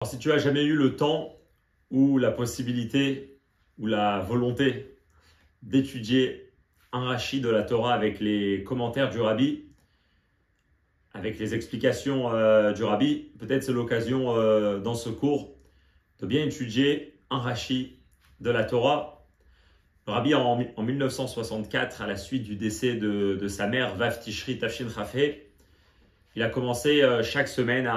Alors, si tu as jamais eu le temps ou la possibilité ou la volonté d'étudier un Rashi de la Torah avec les commentaires du Rabbi, avec les explications du Rabbi, peut-être c'est l'occasion dans ce cours de bien étudier un Rashi de la Torah. Le Rabbi en 1964, à la suite du décès de sa mère, Vav Tishri Tafshin Chafé, il a commencé chaque semaine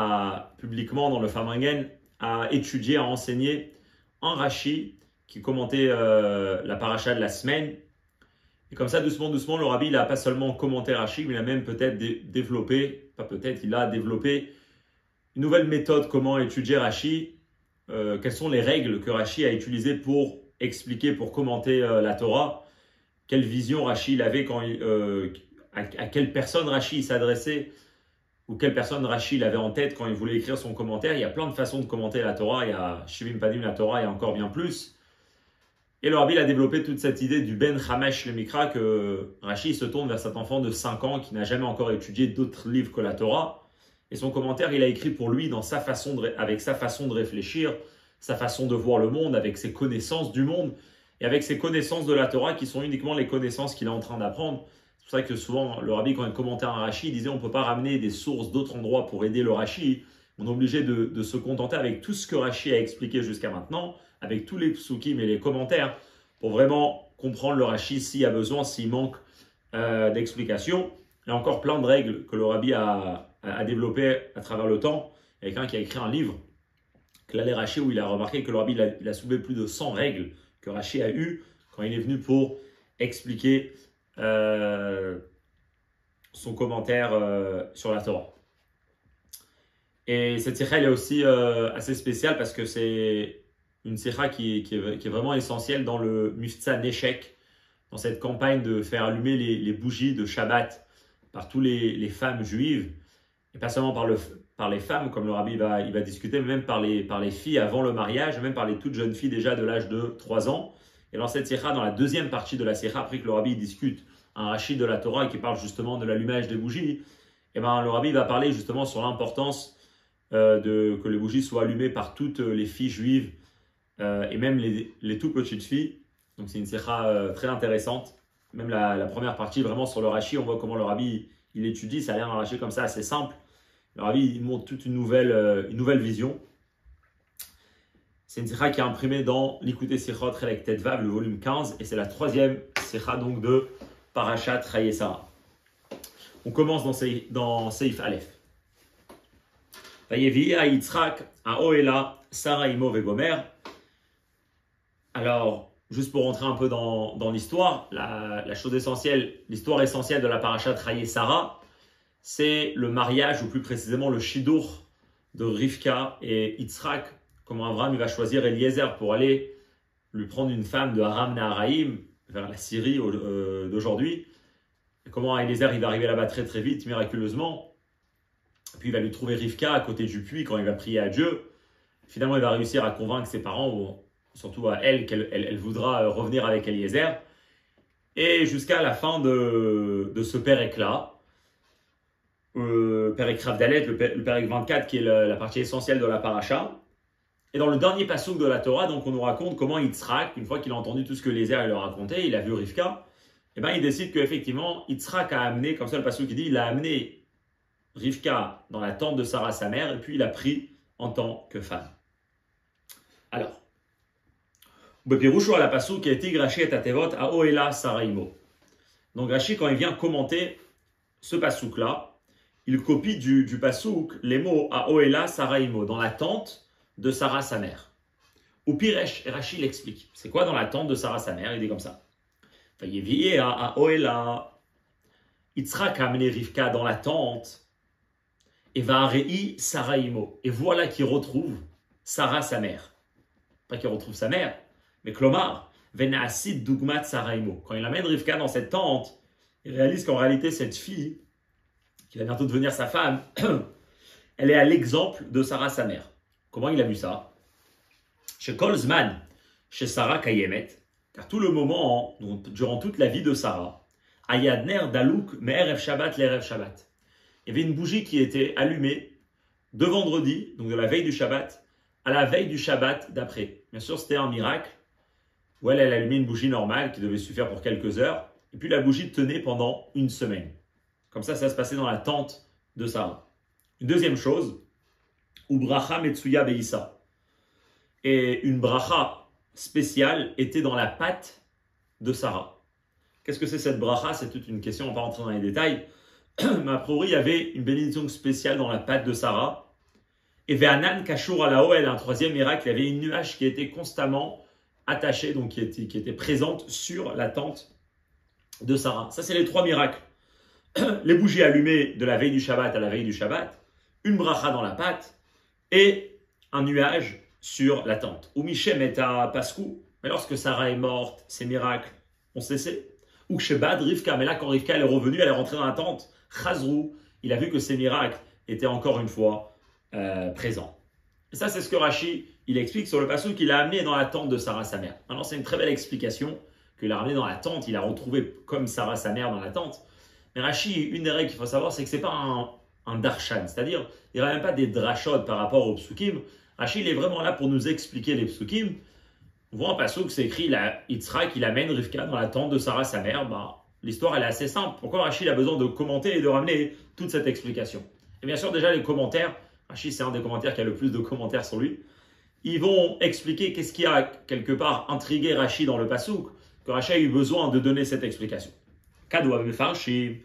publiquement dans le Farbrengen à étudier, à enseigner un Rashi qui commentait la paracha de la semaine. Et comme ça, doucement, doucement, le Rabbi, il n'a pas seulement commenté Rashi, mais il a même peut-être développé, pas peut-être, il a développé une nouvelle méthode comment étudier Rashi. Quelles sont les règles que Rashi a utilisées pour expliquer, pour commenter la Torah. Quelle vision Rashi il avait, à quelle personne Rashi s'adressait, ou quelle personne Rashi il avait en tête quand il voulait écrire son commentaire. Il y a plein de façons de commenter la Torah. Il y a Shivim Padim la Torah et encore bien plus. Et le Rabbi a développé toute cette idée du Ben Chamesh le Mikra, que Rashi se tourne vers cet enfant de 5 ans qui n'a jamais encore étudié d'autres livres que la Torah. Et son commentaire, il a écrit pour lui dans avec sa façon de réfléchir, sa façon de voir le monde, avec ses connaissances du monde et avec ses connaissances de la Torah qui sont uniquement les connaissances qu'il est en train d'apprendre. C'est pour ça que souvent, le Rabbi, quand il commentait un Rashi, il disait on ne peut pas ramener des sources d'autres endroits pour aider le Rashi. On est obligé de se contenter avec tout ce que Rashi a expliqué jusqu'à maintenant, avec tous les psukim et les commentaires, pour vraiment comprendre le Rashi s'il y a besoin, s'il manque d'explications. Il y a encore plein de règles que le Rabbi a développées à travers le temps. Il y a quelqu'un qui a écrit un livre, Klalei Rashi, où il a remarqué que le Rabbi il a soulevé plus de 100 règles que Rashi a eues quand il est venu pour expliquer son commentaire sur la Torah. Et cette sikha elle est aussi assez spéciale parce que c'est une sikha qui est vraiment essentielle dans le Miftza Neshek, dans cette campagne de faire allumer les bougies de Shabbat par tous les femmes juives, et pas seulement par les femmes, comme le Rabbi va discuter, mais même par les filles avant le mariage, même par les toutes jeunes filles déjà de l'âge de 3 ans. Et dans cette sikha, dans la deuxième partie de la sikha, après que le Rabbi discute un Rashi de la Torah qui parle justement de l'allumage des bougies, et le Rabbi va parler justement sur l'importance que les bougies soient allumées par toutes les filles juives et même les tout petites filles. Donc c'est une sikha très intéressante. Même la première partie vraiment sur le Rashi, on voit comment le Rabbi il étudie, ça a l'air un Rashi comme ça assez simple. Le Rabbi il montre toute une nouvelle vision. C'est une sikha qui est imprimée dans l'Ikutei Sichot Chelek Tetvav, le volume 15, et c'est la troisième sikha donc de Parashat Chayei Sarah. On commence dans Seif Aleph. Vayevi à Yitzhak, à Oela, Sarah Imo Vegomer. Alors, juste pour rentrer un peu dans l'histoire, la chose essentielle, l'histoire essentielle de la Parashat Chayei Sarah, c'est le mariage, ou plus précisément le Shidur de Rivka et Yitzhak. Comment Abraham il va choisir Eliezer pour aller lui prendre une femme de Aram Naharaim vers la Syrie d'aujourd'hui. Et comment Eliezer il va arriver là-bas très très vite, miraculeusement. Puis il va lui trouver Rivka à côté du puits quand il va prier à Dieu. Finalement, il va réussir à convaincre ses parents, ou surtout à elle, qu'elle voudra revenir avec Eliezer. Et jusqu'à la fin de ce Pérec-là, Pérec Ravdalet, le Pérec 24, qui est la partie essentielle de la paracha. Et dans le dernier passouk de la Torah, donc on nous raconte comment Yitzhak, une fois qu'il a entendu tout ce que Eliezer lui a raconté, il a vu Rivka, et ben il décide qu'effectivement, Yitzhak a amené, comme ça le passouk qui dit, il a amené Rivka dans la tente de Sarah, sa mère, et puis il a pris en tant que femme. Alors, Bepirushu à la passouk qui a été Rashi et Atevot à Oela Sarah Imo. Donc Rashi, quand il vient commenter ce passouk-là, il copie du passouk les mots à Oela Sarah Imo, dans la tente de Sarah, sa mère. Ou Piresh, et Rashi l'explique. C'est quoi dans la tente de Sarah, sa mère? Il dit comme ça. Vayevi à Oela. Yitzhak a amené Rivka dans la tente. Et va arei Sarah Imo. Et voilà qu'il retrouve Sarah, sa mère. Pas qu'il retrouve sa mère, mais Klomar, Venaasid Dugmat Sarah Imo. Quand il amène Rivka dans cette tente, il réalise qu'en réalité, cette fille, qui va bientôt devenir sa femme, elle est à l'exemple de Sarah, sa mère. Comment il a vu ça? Chez Kolzman, chez Sarah Kayemet, car tout le moment, durant toute la vie de Sarah, Ayadner Dalouk Me'erev Shabbat l'Erev Shabbat. Il y avait une bougie qui était allumée de vendredi, donc de la veille du Shabbat, à la veille du Shabbat d'après. Bien sûr, c'était un miracle où elle allumait une bougie normale qui devait suffire pour quelques heures. Et puis la bougie tenait pendant une semaine. Comme ça se passait dans la tente de Sarah. Une deuxième chose, Ubracha Metsuya Beissa. Et une bracha spéciale était dans la pâte de Sarah. Qu'est-ce que c'est cette bracha? C'est toute une question, on ne va pas rentrer dans les détails. Mais a priori, il y avait une bénédiction spéciale dans la pâte de Sarah. Et Ve'anan Kashur ala Oel, un troisième miracle, il y avait une nuage qui était constamment attachée, donc qui était présente sur la tente de Sarah. Ça, c'est les trois miracles. Les bougies allumées de la veille du Shabbat à la veille du Shabbat, une bracha dans la pâte et un nuage sur la tente. Ou Michem est à Pascou, mais lorsque Sarah est morte, ces miracles ont cessé. Ou Shebad, Rivka, mais là quand Rivka elle est revenue, elle est rentrée dans la tente, Chazrou, il a vu que ces miracles étaient encore une fois présents. Et ça, c'est ce que Rashi il explique sur le passage qu'il a amené dans la tente de Sarah sa mère. Maintenant, c'est une très belle explication qu'il a ramené dans la tente, il a retrouvé comme Sarah sa mère dans la tente. Mais Rashi, une des règles qu'il faut savoir, c'est que ce n'est pas un darshan, c'est-à-dire il n'y a même pas des drashot par rapport aux psukim. Rashi, il est vraiment là pour nous expliquer les psukim. On voit en passage que c'est écrit, Yitzhak, il amène Rivka dans la tente de Sarah sa mère. L'histoire, elle est assez simple. Pourquoi Rashi a besoin de commenter et de ramener toute cette explication? Et bien sûr, déjà, les commentaires, Rashi, c'est un des commentaires qui a le plus de commentaires sur lui. Ils vont expliquer qu'est-ce qui a quelque part intrigué Rashi dans le pasouk, que Rashi a eu besoin de donner cette explication. Kadwa mefarshim,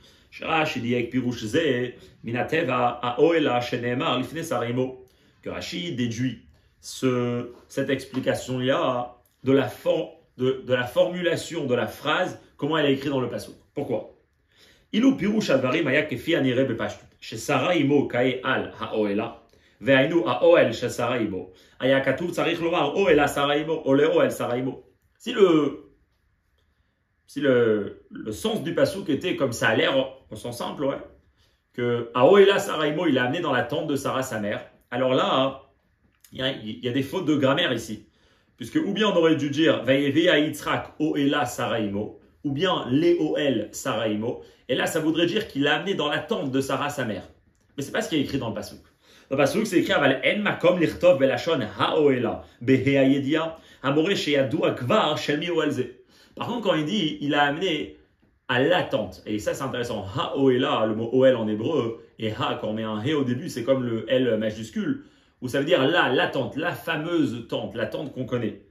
Rashi dit avec pirouche ze, minateva aoela shenemar lifne sarimo. Que Rashi déduit cette explication-là de la formulation de la phrase, comment elle est écrite dans le pasouk. Pourquoi? Ilu pirouche advarim aya kefi anire bepashtut, she Sarah imo kae al haoela. והיינו האוהל של שרה אימו, היה כתוב צריך לומר אוהל שרה אימו או לאוהל שרה אימו. Si le sens du pasouk était comme ça a l'air, au sens simple, ouais, que Aoela Sarah Imo, il a amené dans la tente de Sarah sa mère, alors là, il y a des fautes de grammaire ici. Puisque ou bien on aurait dû dire Vayevé à Yitzhak Oela Sarah Imo, ou bien Léoel Sarah Imo, et là ça voudrait dire qu'il l'a amené dans la tente de Sarah sa mère. Mais c'est pas ce qui est écrit dans le pasouk. Dans le pasouk, c'est écrit Aval en makom lichtov belashon haoela behe hayedia amore sheyadua kvar shel mi oelze. Par contre, quand il dit il a amené à l'attente, et ça c'est intéressant, haoela, le mot oel en hébreu, et ha, quand on met un he au début, c'est comme le L majuscule, où ça veut dire là, l'attente, la fameuse tente, la tente qu'on connaît.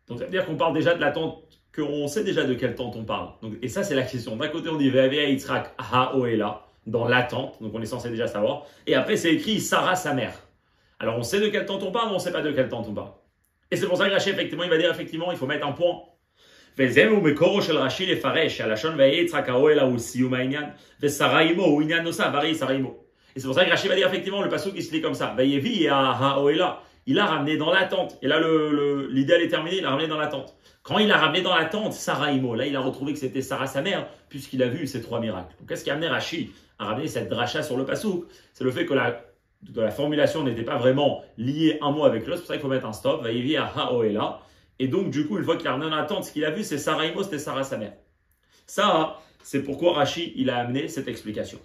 Donc ça veut dire qu'on parle déjà de la tente, qu'on sait déjà de quelle tente on parle. Donc, et ça c'est la question. D'un côté on dit Ve'avea Yitzhak haoela, dans l'attente, donc on est censé déjà savoir. Et après, c'est écrit Sarah, sa mère. Alors on sait de quelle tente on parle, mais on ne sait pas de quelle tente on parle. Et c'est pour ça que Rashi, effectivement, il va dire effectivement, il faut mettre un point. Et c'est pour ça que Rashi va dire effectivement, le passage qui se lit comme ça. Il a ramené dans la tente. Et là, l'idéal est terminé, il a ramené dans la tente. Quand il a ramené dans la tente Sarah Imo, là, il a retrouvé que c'était Sarah sa mère, puisqu'il a vu ces trois miracles. Donc, qu'est-ce qui a amené Rashi à ramener cette dracha sur le pasouk? C'est le fait que la formulation n'était pas vraiment liée un mot avec l'autre. C'est pour ça qu'il faut mettre un stop. Vayevi à Haoela. Et donc, du coup, une fois qu'il a ramené dans la tente, ce qu'il a vu, c'est Sarah Imo, c'était Sarah sa mère. Ça, c'est pourquoi Rashi, il a amené cette explication.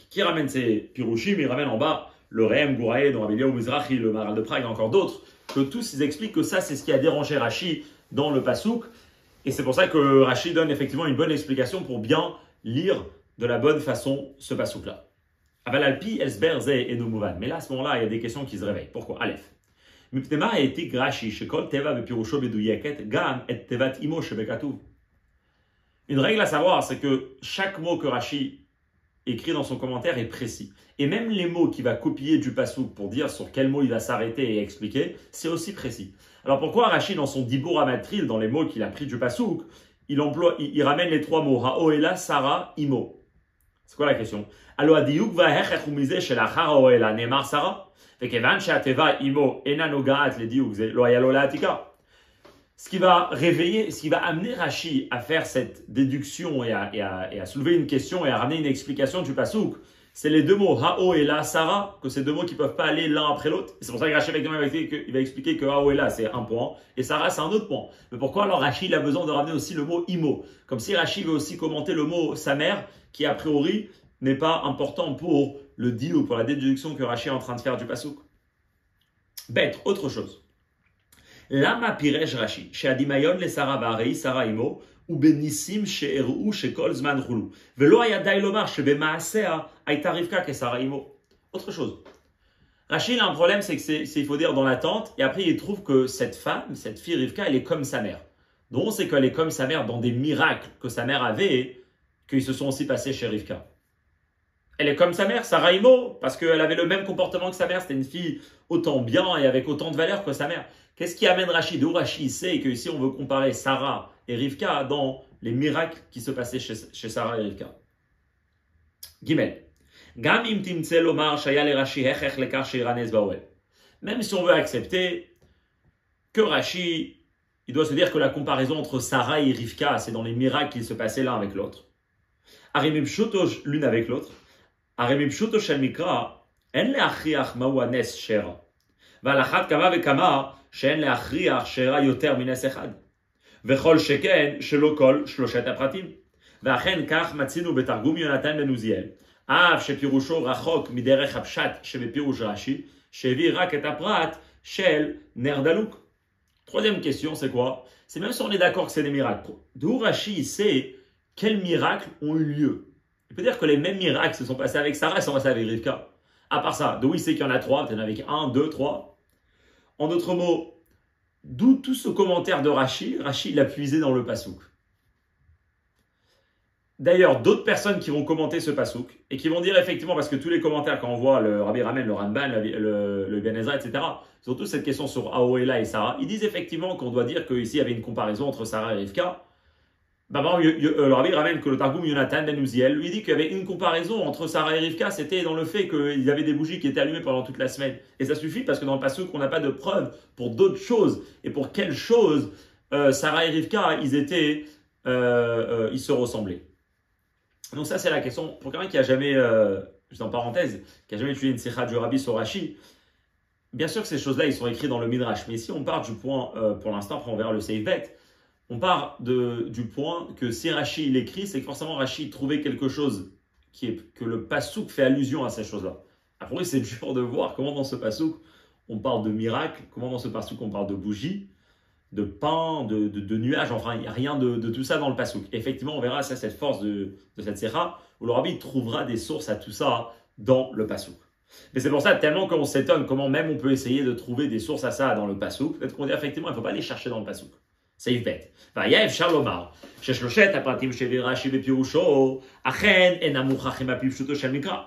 Qui ramène ces pirouchim? Il ramène en bas le Rehem Gouraé, dont Abilia ou Mizrahi, le Maral de Prague, et encore d'autres, que tous ils expliquent que ça, c'est ce qui a dérangé Rashi dans le pasouk. Et c'est pour ça que Rashi donne effectivement une bonne explication pour bien lire de la bonne façon ce pasouk-là. Avalalpi, Esber, Ze et Nomouvan. Mais là, à ce moment-là, il y a des questions qui se réveillent. Pourquoi? Aleph. Miptema a été Rashi, Shekol Teva Bepirusho Bedouyaket, Gam et Tevat Imo Shebekatuv. Une règle à savoir, c'est que chaque mot que Rashi écrit dans son commentaire est précis. Et même les mots qu'il va copier du pasouk pour dire sur quel mot il va s'arrêter et expliquer, c'est aussi précis. Alors pourquoi Rashi, dans son Dibur Amatril, dans les mots qu'il a pris du pasouk, il ramène les trois mots Haoela, Sarah, Imo? C'est quoi la question? Alors, Adiyuk va hechech umize shelachar Haoela nemar Sarah, vekevan she'ateva Imo ena nogaat le diyuk ze lo hayalo la'atika. Ce qui va réveiller, ce qui va amener Rashi à faire cette déduction et à soulever une question et à ramener une explication du pasouk, c'est les deux mots Haoela, Sarah, que ces deux mots qui ne peuvent pas aller l'un après l'autre. C'est pour ça que Rashi il va expliquer que Haoela c'est un point et Sarah c'est un autre point. Mais pourquoi alors Rashi il a besoin de ramener aussi le mot Imo? Comme si Rashi veut aussi commenter le mot sa mère, qui a priori n'est pas important pour le deal ou pour la déduction que Rashi est en train de faire du pasouk. Bête, autre chose. Lama pirej Rashi, chez Adimayon le Sarah Barei, Sarah Imo, ou Benissim chez Eru, chez Kol Zman Chulu. Velo Ayadai Lomar, chez Bemaasea, Aïta Rivka, que Sarah Imo. Autre chose. Rashi, il a un problème, c'est il faut dire dans l'attente, et après il trouve que cette femme, cette fille Rivka, elle est comme sa mère. Donc on sait qu'elle est comme sa mère dans des miracles que sa mère avait, qu'ils se sont aussi passés chez Rivka. Elle est comme sa mère, Sarah Imo, parce qu'elle avait le même comportement que sa mère. C'était une fille autant bien et avec autant de valeur que sa mère. Qu'est-ce qui amène Rashi? D'où Rashi sait que ici on veut comparer Sarah et Rivka dans les miracles qui se passaient chez Sarah et Rivka. Gimel. Même si on veut accepter que Rashi, il doit se dire que la comparaison entre Sarah et Rivka, c'est dans les miracles qui se passaient l'un avec l'autre. L'une avec l'autre. הרי מפשוטו של מקרא, אין להכריח מהו הנס שרע. ועל אחת כמה וכמה שאין להכריח שרע יותר מנס אחד. וכל שכן שלא כל שלושת הפרטים. ואכן כך מצינו בתרגום יונתן בן עוזיאל, אף שפירושו רחוק מדרך הפשט שבפירוש רש"י, שהביא רק את הפרט של נר דלוק. Troisième question, c'est quoi? C'est même si on est d'accord que c'est des miracles. D'où Rashi sait quels miracles ont eu lieu. Il peut dire que les mêmes miracles se sont passés avec Sarah et se sont passés avec Rivka. À part ça, d'où il sait qu'il y en a trois, peut-être avec 1, 2, 3. En d'autres mots, d'où tout ce commentaire de Rashi, Rashi l'a puisé dans le pasouk. D'ailleurs, d'autres personnes qui vont commenter ce pasouk et qui vont dire effectivement, parce que tous les commentaires, quand on voit le Rabbi Ramen, le Ramban, le Ben Ezra, etc., surtout cette question sur Aoela et Sarah, ils disent effectivement qu'on doit dire qu'ici il y avait une comparaison entre Sarah et Rivka. Le Rabbi ramène que le Targum Yonatan Ben Uziel lui dit qu'il y avait une comparaison entre Sarah et Rivka, c'était dans le fait qu'il y avait des bougies qui étaient allumées pendant toute la semaine. Et ça suffit parce que dans le passouk, on n'a pas de preuve pour d'autres choses. Et pour quelles choses Sarah et Rivka, ils se ressemblaient. Donc ça, c'est la question. Pour quelqu'un qui a jamais, juste en parenthèse, qui a jamais étudié une Sikha du Rabbi sur Rashi, bien sûr que ces choses-là, ils sont écrits dans le Midrash. Mais ici, on part du point, pour l'instant, après on verra le Seif Bet. On part du point que si Rashi il écrit, c'est que forcément Rashi trouvait quelque chose que le pasouk fait allusion à ces choses-là. Après, c'est dur de voir comment dans ce pasouk on parle de miracles, comment dans ce pasouk on parle de bougies, de pain, de nuages, enfin il n'y a rien de tout ça dans le pasouk. Effectivement, on verra ça, cette force de cette sécha, où le Rabbi trouvera des sources à tout ça dans le pasouk. Mais c'est pour ça, tellement qu'on s'étonne comment même on peut essayer de trouver des sources à ça dans le pasouk, peut-être qu'on dit effectivement il ne faut pas les chercher dans le pasouk. סעיף ב' והיה אפשר לומר ששלושת הפרטים שהביא רש"י בפירושו אכן אינם מוכחים על פי פשוטו של מקרא.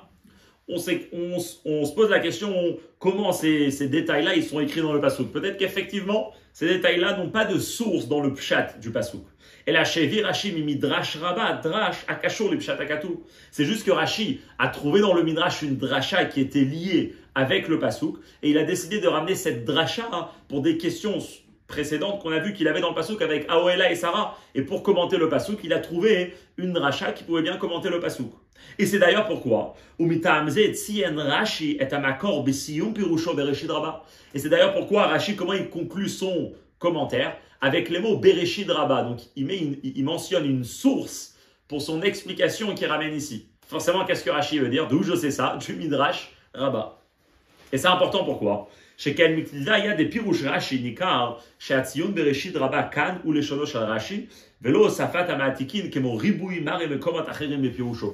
On se pose la question comment ces détails-là ils sont écrits dans le pasouk. Peut-être qu'effectivement ces détails-là n'ont pas de source dans le pshat du pasouk. Et là chez Rashi midrash Rabbah drash akashur le pshat akatu. C'est juste que Rashi a trouvé dans le midrash une drasha qui était liée avec le pasouk et il a décidé de ramener cette drasha pour des questions précédente qu'on a vu qu'il avait dans le pasouk avec Aoela et Sarah. Et pour commenter le pasouk, il a trouvé une dracha qui pouvait bien commenter le pasouk. Et c'est d'ailleurs pourquoi. Et c'est d'ailleurs pourquoi Rashi, comment il conclut son commentaire avec les mots Bereshit Rabba. Donc il mentionne une source pour son explication qu'il ramène ici. Forcément, qu'est-ce que Rashi veut dire? D'où je sais ça? Du Midrash Rabba. Et c'est important pourquoi? שכן מתליה דפירוש רש"י ניכר שהציון בראשית רבה כאן הוא לשונו של רש"י ולא הוספת המעתיקין כמו ריבוי מראה מקומות אחרים בפירושו.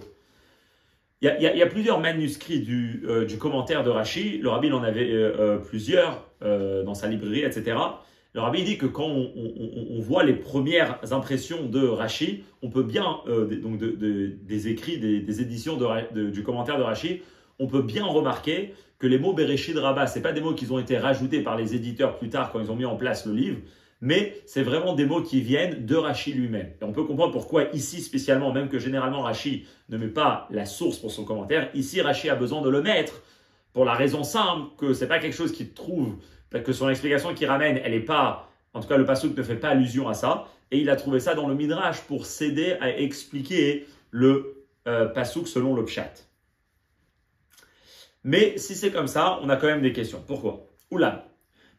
Il y a plusieurs manuscrits du commentaire de Rashi. Le Rabbi en avait plusieurs dans sa librairie, etc. Le Rabbi dit que quand on voit les premières impressions de Rashi, on peut bien, donc des écrits, des éditions du commentaire de Rashi, on peut bien remarquer que les mots Bereshit Rabba, ce n'est pas des mots qui ont été rajoutés par les éditeurs plus tard quand ils ont mis en place le livre, mais c'est vraiment des mots qui viennent de Rashi lui-même. Et on peut comprendre pourquoi ici spécialement, même que généralement Rashi ne met pas la source pour son commentaire, ici Rashi a besoin de le mettre pour la raison simple que ce n'est pas quelque chose qu'il trouve, que son explication qu'il ramène, elle n'est pas, en tout cas le pasouk ne fait pas allusion à ça, et il a trouvé ça dans le Midrash pour s'aider à expliquer le pasouk selon le pshat. Mais si c'est comme ça, on a quand même des questions. Pourquoi? Oula.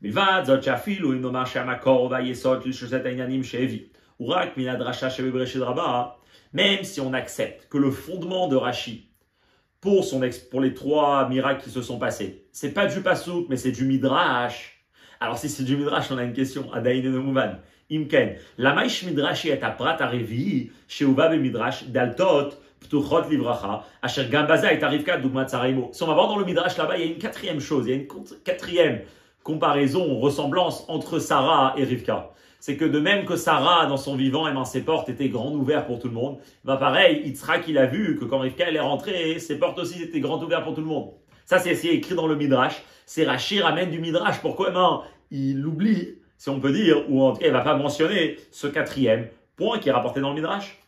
מלבד זאת שאפילו אם נאמר שהמקור והיסוד של שלושת העניינים שהביא הוא רק מן הדרשה שבבראשית רבה, même si on accepte que le fondement de Rashi pour les 3 miracles qui se sont passés. C'est pas du pasouk, mais c'est du midrash. Alors si c'est du midrash, on a une question. Adaïn et Mouvan. Imken. Lamaish midrashi et aprat arevi, sheuva be midrash, daltot, ptuchot livracha, asher gambaza et arivka dugmat saraimo. Si on va voir dans le midrash là-bas, il y a une 4e chose, il y a une 4e comparaison, ressemblance entre Sarah et Rivka. C'est que de même que Sarah, dans son vivant, ses portes étaient grandes ouvertes pour tout le monde, pareil, Yitzhak, il a vu que quand Rivka elle est rentrée, ses portes aussi étaient grandes ouvertes pour tout le monde. Ça, c'est écrit dans le Midrash. C'est Rashi ramène du Midrash. Pourquoi il l'oublie, si on peut dire, ou en tout cas, il ne va pas mentionner ce 4e point qui est rapporté dans le Midrash.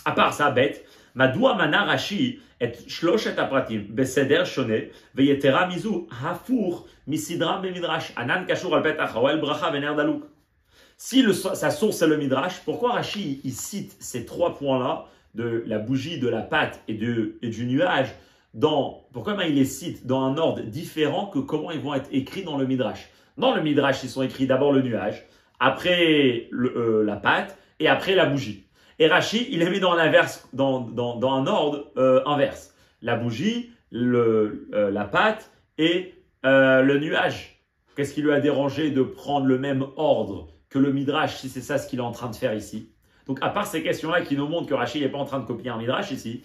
À part ça, bête, Madoua mana Rashi et shloshet apratim beseder shone veyetera mizu hafur misidra be Midrash anan kashur al petach hawel bracha vener daluk. Si sa source c'est le Midrash, pourquoi Rashi il cite ces 3 points-là, de la bougie, de la pâte et du nuage, pourquoi il les cite dans un ordre différent que comment ils vont être écrits dans le Midrash? Dans le Midrash, ils sont écrits d'abord le nuage, après la pâte et après la bougie. Et Rashi, il les met dans un ordre inverse. La bougie, la pâte et le nuage. Qu'est-ce qui lui a dérangé de prendre le même ordre que le Midrash, si c'est ça ce qu'il est en train de faire ici? Donc, à part ces questions-là qui nous montrent que Rashi n'est pas en train de copier un Midrash ici,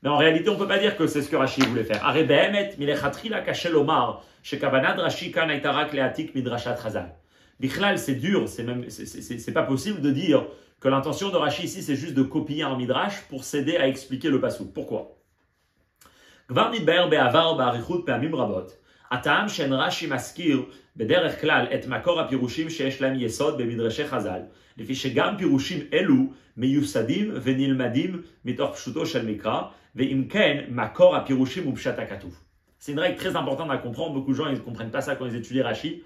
mais en réalité, on ne peut pas dire que c'est ce que Rashi voulait faire. Aré behemet milechatri la kashel omar shekavanad Rashi kan aitarak leatik midrashat chazal. Bichlal, c'est dur, c'est pas possible de dire que l'intention de Rashi ici, c'est juste de copier un Midrash pour s'aider à expliquer le pasuk. Pourquoi? Gvar nidber be'avar ba'arichut pe'amim rabot. הטעם שאין רש"י מזכיר בדרך כלל את מקור הפירושים שיש להם יסוד במדרשי חז"ל, לפי שגם פירושים אלו מיוסדים ונלמדים מתוך פשוטו של מקרא, ואם כן, מקור הפירושים הוא פשט הכתוב. C'est une règle très importante à comprendre, beaucoup de gens ne comprennent pas ça quand ils étudient Rashi.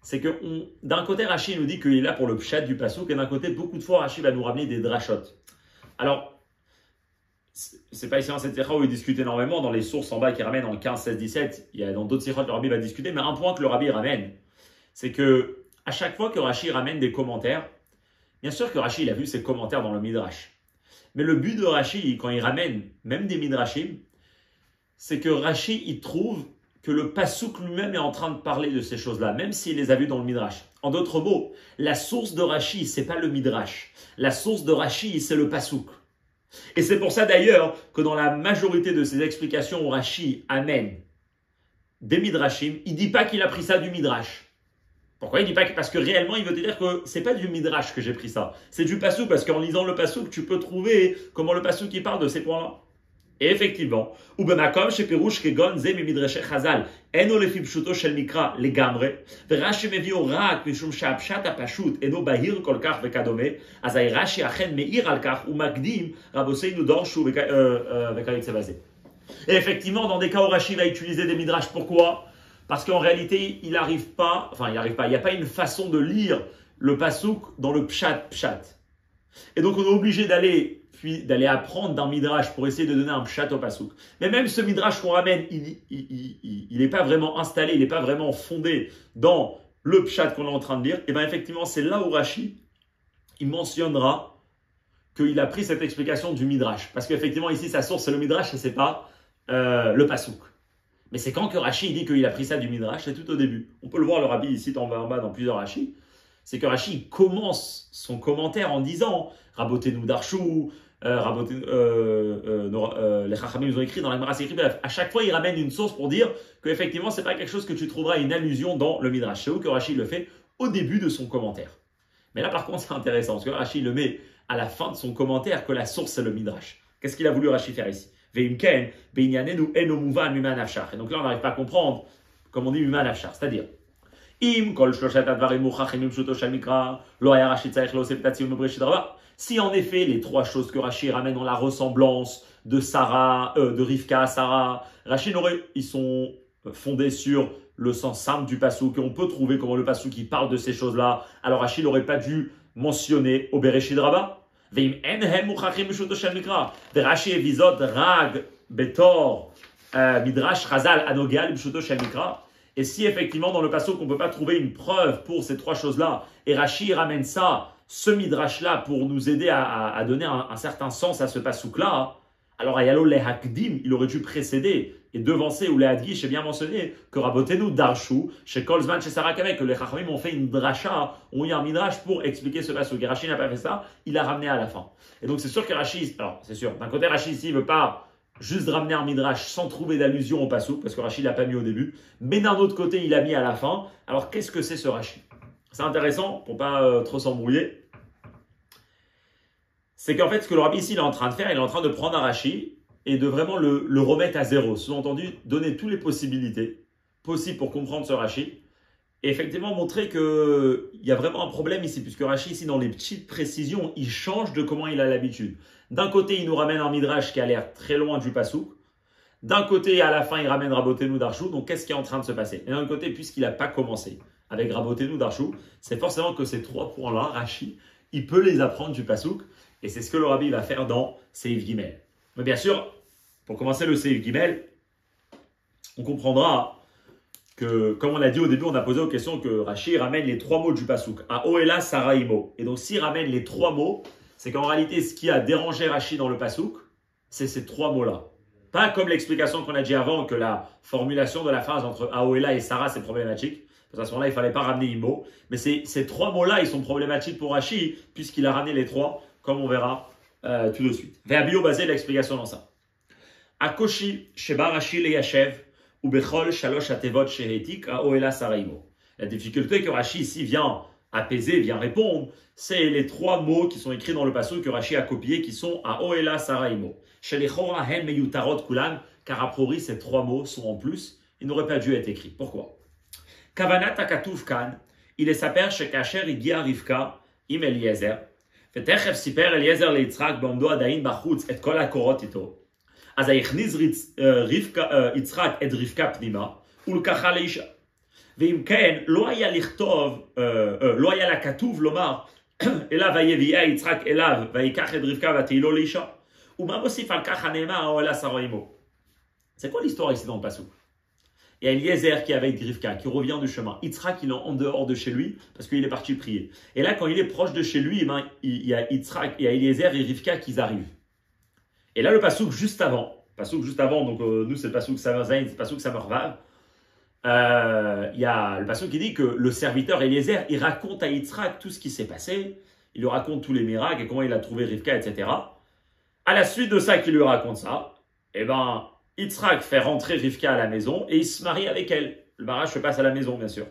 C'est que d'un côté, Rashi nous dit qu'il est là pour le pshat du pasuk, et d'un côté, beaucoup de fois, Rashi va nous ramener des drashot. Alors, c'est pas ici dans cette sikha où il discute énormément, dans les sources en bas qui ramènent en 15, 16, 17, il y a dans d'autres sikhot le rabbi va discuter, mais un point que le rabbi ramène, c'est que à chaque fois que Rashi ramène des commentaires, bien sûr que Rashi il a vu ses commentaires dans le Midrash, mais le but de Rashi, quand il ramène même des Midrashim, c'est que Rashi il trouve que le pasuk lui-même est en train de parler de ces choses-là, même s'il les a vues dans le Midrash. En d'autres mots, la source de Rashi, c'est pas le Midrash, la source de Rashi, c'est le pasuk. Et c'est pour ça d'ailleurs que dans la majorité de ses explications où Rashi amène des Midrashim, il ne dit pas qu'il a pris ça du Midrash. Pourquoi il dit pas? Parce que réellement il veut te dire que c'est pas du Midrash que j'ai pris ça, c'est du Pasuk, parce qu'en lisant le Pasuk tu peux trouver comment le Pasuk il parle de ces points-là. Et effectivement, ou bemakom shepirush kegon ze midrash chazal eno lefi pshuto shel mikra legamre verashi mevio rak mishum she'apshat hapashut eno bahir kol kach vekadome azay Rashi achen meir al kach umakdim raboseinu dorshu vekayitze baze. Et effectivement, dans des cas où Rashi va utiliser des midrash, pourquoi? Parce qu'en réalité, il n'y a pas une façon de lire le pasuk dans le pshat. Et donc on est obligé d'aller apprendre d'un midrash pour essayer de donner un pshat au pasuk. Mais même ce midrash qu'on ramène, il n'est pas vraiment installé, il n'est pas vraiment fondé dans le pshat qu'on est en train de lire. Et bien effectivement, c'est là où Rashi, il mentionnera qu'il a pris cette explication du midrash. Parce qu'effectivement, ici, sa source, c'est le midrash et ce n'est pas le pasuk. Mais c'est quand que Rashi dit qu'il a pris ça du midrash, c'est tout au début. On peut le voir, le rabbi ici en bas dans plusieurs Rashi. C'est que Rashi commence son commentaire en disant Rabotenu Darshou, les Chachamim nous ont écrit dans la Gemara, c'est écrit. Bref, à chaque fois, il ramène une source pour dire qu'effectivement, ce n'est pas quelque chose que tu trouveras une allusion dans le Midrash. C'est où que Rashi le fait au début de son commentaire. Mais là, par contre, c'est intéressant parce que Rashi le met à la fin de son commentaire que la source, c'est le Midrash. Qu'est-ce qu'il a voulu Rashi faire ici? Et donc là, on n'arrive pas à comprendre, comme on dit, Muma Nafshar, c'est-à-dire. Si en effet les 3 choses que Rashi ramène dans la ressemblance de Sarah, de Rivka à Sarah, Rashi ils sont fondés sur le sens simple du pasuk, et on peut trouver comment le pasuk qui parle de ces choses-là. Alors Rashi n'aurait pas dû mentionner au Bereshit Rabbah. Rashi evizot rag betor midrash chazal anogal b'shuto shel mikra. Et si effectivement dans le pasuk on ne peut pas trouver une preuve pour ces 3 choses-là, et Rashi ramène ça, ce midrash-là, pour nous aider à donner un certain sens à ce pasuk-là, Alors Ayalo le Hakdim, il aurait dû précéder et devancer, ou les Hadgish, j'ai bien mentionné que Rabotenu Darshu, chez Kolzman, chez Sarakamek, que les Chachamim ont fait une dracha, ont eu un midrash pour expliquer ce passage. Et Rashi n'a pas fait ça, il l'a ramené à la fin. Et donc c'est sûr que Rashi, alors c'est sûr, d'un côté Rashi ici, il ne veut pas juste ramener un midrash sans trouver d'allusion au passage, parce que Rashi ne l'a pas mis au début, mais d'un autre côté, il l'a mis à la fin. Alors qu'est-ce que c'est ce Rashi? C'est intéressant, pour ne pas trop s'embrouiller. C'est qu'en fait, ce que le rabbi ici il est en train de faire, il est en train de prendre un Rashi et de vraiment le remettre à zéro. Sous-entendu, donner toutes les possibilités possibles pour comprendre ce Rashi. Et effectivement, montrer qu'il y a vraiment un problème ici, puisque Rashi, ici, dans les petites précisions, il change de comment il a l'habitude. D'un côté, il nous ramène un midrash qui a l'air très loin du pasouk. D'un côté, à la fin, il ramène Rabotenu Darshu. Donc, qu'est-ce qui est en train de se passer? Et d'un côté, puisqu'il n'a pas commencé avec Rabotenu Darshu, c'est forcément que ces 3 points-là, Rashi, il peut les apprendre du pasouk. Et c'est ce que le rabbi va faire dans Seif Gimel. Mais bien sûr, pour commencer le Seif Gimel, on comprendra que, comme on a dit au début, on a posé aux questions que Rashi ramène les 3 mots du pasouk. A Oela Saraimo. Et donc, s'il ramène les 3 mots, c'est qu'en réalité, ce qui a dérangé Rashi dans le pasouk, c'est ces 3 mots-là. Pas comme l'explication qu'on a dit avant, que la formulation de la phrase entre Aoela et Sarah, c'est problématique. Parce qu'à ce moment-là, il ne fallait pas ramener une mot. Mais ces 3 mots-là, ils sont problématiques pour Rashi, puisqu'il a ramené les 3, comme on verra tout de suite. Verbio basé l'explication dans ça. Akoshi, Sheba Rashi le Yashev, ou Bechol Shalosh Atevot Shehetik, Aoela Saraimo. La difficulté que Rashi ici vient apaiser, vient répondre, c'est les 3 mots qui sont écrits dans le passage que Rashi a copiés, qui sont Aoela Saraimo. Shelechora Hen Meyutarot Kulan, car a priori ces 3 mots sont en plus, ils n'auraient pas dû être écrits. Pourquoi? Kavanat Akatuv Kan, il est saper Shekacher Igia Rivka, Im Eliezer, ותכף סיפר אליעזר ליצחק בעומדו עדיין בחוץ את כל הקורות איתו. אז הכניס יצחק את רבקה פנימה ולקחה לאישה. ואם כן, לא היה לה כתוב לומר אליו ויביאה יצחק אליו ויקח את רבקה ותהי לו לאישה. ומה מוסיף על כך הנאמר אוהלה שרה עמו? C'est quoi l'histoire ici dans le passage? Il y a Eliezer qui est avec Rivka, qui revient du chemin. Yitzhak, il est en dehors de chez lui, parce qu'il est parti prier. Et là, quand il est proche de chez lui, il y a Yitzhak, il y a Eliezer et Rivka qui arrivent. Et là, le pasouk juste avant, donc nous c'est le pasouk Samer Zain, c'est le pasouk Samer Vav, il y a le pasouk qui dit que le serviteur Eliezer, il raconte à Yitzhak tout ce qui s'est passé, il lui raconte tous les miracles et comment il a trouvé Rivka, etc. À la suite de ça, qu'il lui raconte ça, eh ben, Yitzhak fait rentrer Rivka à la maison et il se marie avec elle. Le mariage se passe à la maison, bien sûr.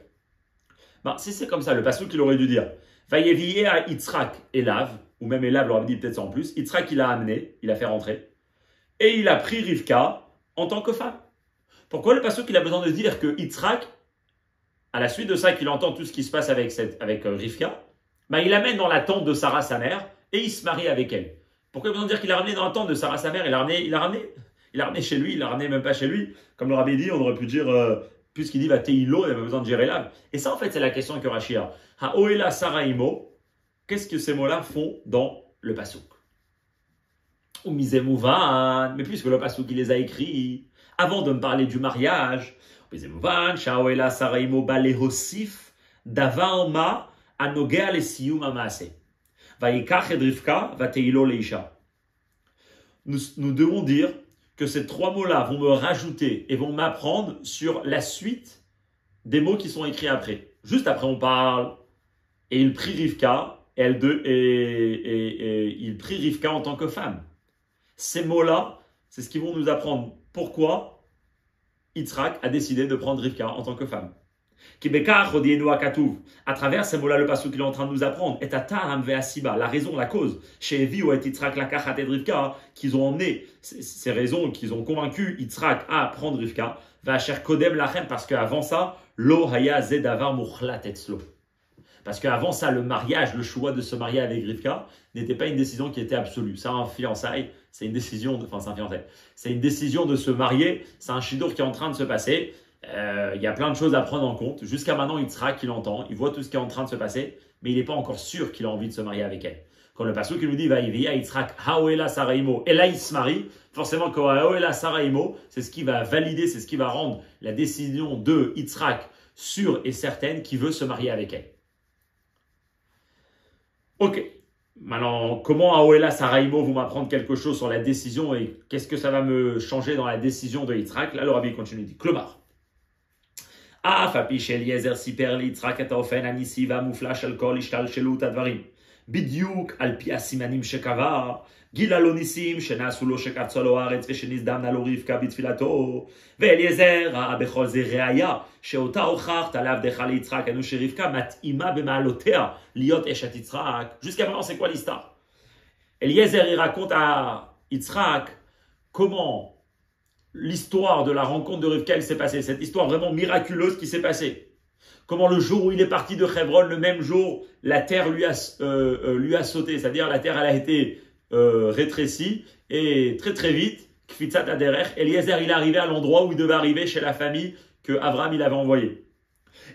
Ben, si c'est comme ça, le pasouk qu'il aurait dû dire Vayeviye à Yitzhak Elav, ou même Elav l'aurait dit peut-être ça en plus. Yitzhak, il l'a amené, il l'a fait rentrer. Et il a pris Rivka en tant que femme. Pourquoi le pasouk il a besoin de dire que Yitzhak, à la suite de ça, qu'il entend tout ce qui se passe avec Rivka, ben, il l'amène dans la tente de Sarah, sa mère, et il se marie avec elle. Pourquoi il a besoin de dire qu'il l'a ramené dans la tente de Sarah, sa mère? Il l'a ramené chez lui, il l'a ramené même pas chez lui. Comme le rabbi dit, on aurait pu dire, puisqu'il dit va teilo, il n'y a pas besoin de gérer l'âme. Et ça, en fait, c'est la question que Rashi a. Ha'oela saraimo, qu'est-ce que ces mots-là font dans le pasouk? Ou mizemouvan, mais puisque le pasouk, il les a écrits, avant de me parler du mariage, mizemouvan, sha'oela saraimo balehosif, davarma, anogea lesiyum amase. Vayikach et Rivka, va teilo leisha. Nous devons dire que ces 3 mots-là vont me rajouter et vont m'apprendre sur la suite des mots qui sont écrits après. Juste après, on parle et il prit Rivka et il prit Rivka en tant que femme. Ces mots-là, c'est ce qui vont nous apprendre pourquoi Yitzhak a décidé de prendre Rivka en tant que femme. À travers ces mots-là, le passage qu'il est en train de nous apprendre est à Ta'am ve'asiba, la raison, la cause. Chez Evi ou Yitzhak lakachat et Rivka, qu'ils ont emmené ces raisons, qu'ils ont convaincu Yitzhak à prendre Rivka, va'asher kodem lachem, parce qu'avant ça, lo haya zedavar muchlat etzlo. Parce qu'avant ça, le mariage, le choix de se marier avec Rivka n'était pas une décision qui était absolue. C'est un fiançailles, c'est une décision, c'est une décision de se marier, c'est un shidur qui est en train de se passer. Il y a plein de choses à prendre en compte. Jusqu'à maintenant, Yitzhak, il entend, il voit tout ce qui est en train de se passer, mais il n'est pas encore sûr qu'il a envie de se marier avec elle. Quand le pasuk nous dit va y Yitzhak haoela saraimo, et là il se marie, forcément que haoela saraimo, c'est ce qui va valider, c'est ce qui va rendre la décision de Yitzhak sûre et certaine qu'il veut se marier avec elle. Ok. Maintenant, comment Aoela Saraimo vous m'apprendre quelque chose sur la décision et qu'est-ce que ça va me changer dans la décision de Yitzhak? Là, le rabbi continue, dit Klomar. אף על פי שאליעזר סיפר ליצחק את האופן הניסי והמופלא של כל השתלשלות הדברים. בדיוק על פי הסימנים שקבע, גילה לו ניסים שנעשו לו שקפצה לו הארץ ושנזדמנה לו רבקה בתפילתו. ואליעזר ראה בכל זה ראיה שאותה הוכחת על עבדך ליצחק, אנו שרבקה מתאימה במעלותיה להיות אשת יצחק. Jusqu'à maintenant, c'est quoi l'histoire? Eliezer, il raconte à Yitzhak comment l'histoire de la rencontre de Rivka s'est passée, cette histoire vraiment miraculeuse qui s'est passée. Comment le jour où il est parti de Hebron, le même jour, la terre lui a sauté, c'est-à-dire la terre elle a été rétrécie et très vite, Kfitzat Aderech, Eliezer il est arrivé à l'endroit où il devait arriver chez la famille que Abraham il avait envoyée.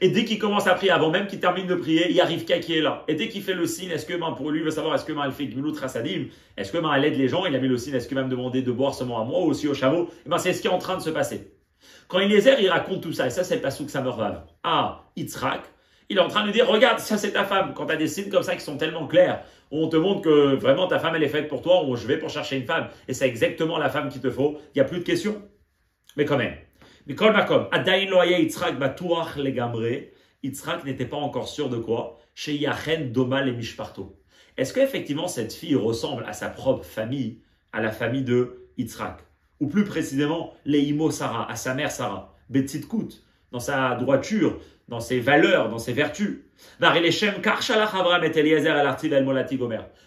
Et dès qu'il commence à prier, avant même qu'il termine de prier, il y a Rivka qui est là. Et dès qu'il fait le signe, est-ce que pour lui, il veut savoir, est-ce que elle fait Gmilut Rasadim? Est-ce que elle aide les gens? Il a mis le signe, est-ce que me demander de boire seulement à moi ou aussi au chameau? Et c'est ce qui est en train de se passer. Quand Eliezer, il raconte tout ça, et ça, c'est le passouk Samervav. Ah, Yitzhak, il est en train de dire, regarde, ça, c'est ta femme. Quand tu as des signes comme ça qui sont tellement clairs, où on te montre que vraiment ta femme, elle est faite pour toi, ou je vais pour chercher une femme, et c'est exactement la femme qu'il te faut, il n'y a plus de questions. Mais quand même. Mais kol makom, adayin lo haya Yitzhak batuach legamre. Yitzhak n'était pas encore sûr de quoi? Chez Yachen Doma le Mishparto. Est-ce qu'effectivement cette fille ressemble à sa propre famille, à la famille de Yitzhak? Ou plus précisément, Leimo Sarah, à sa mère Sarah, Betzitkut, dans sa droiture, dans ses valeurs, dans ses vertus.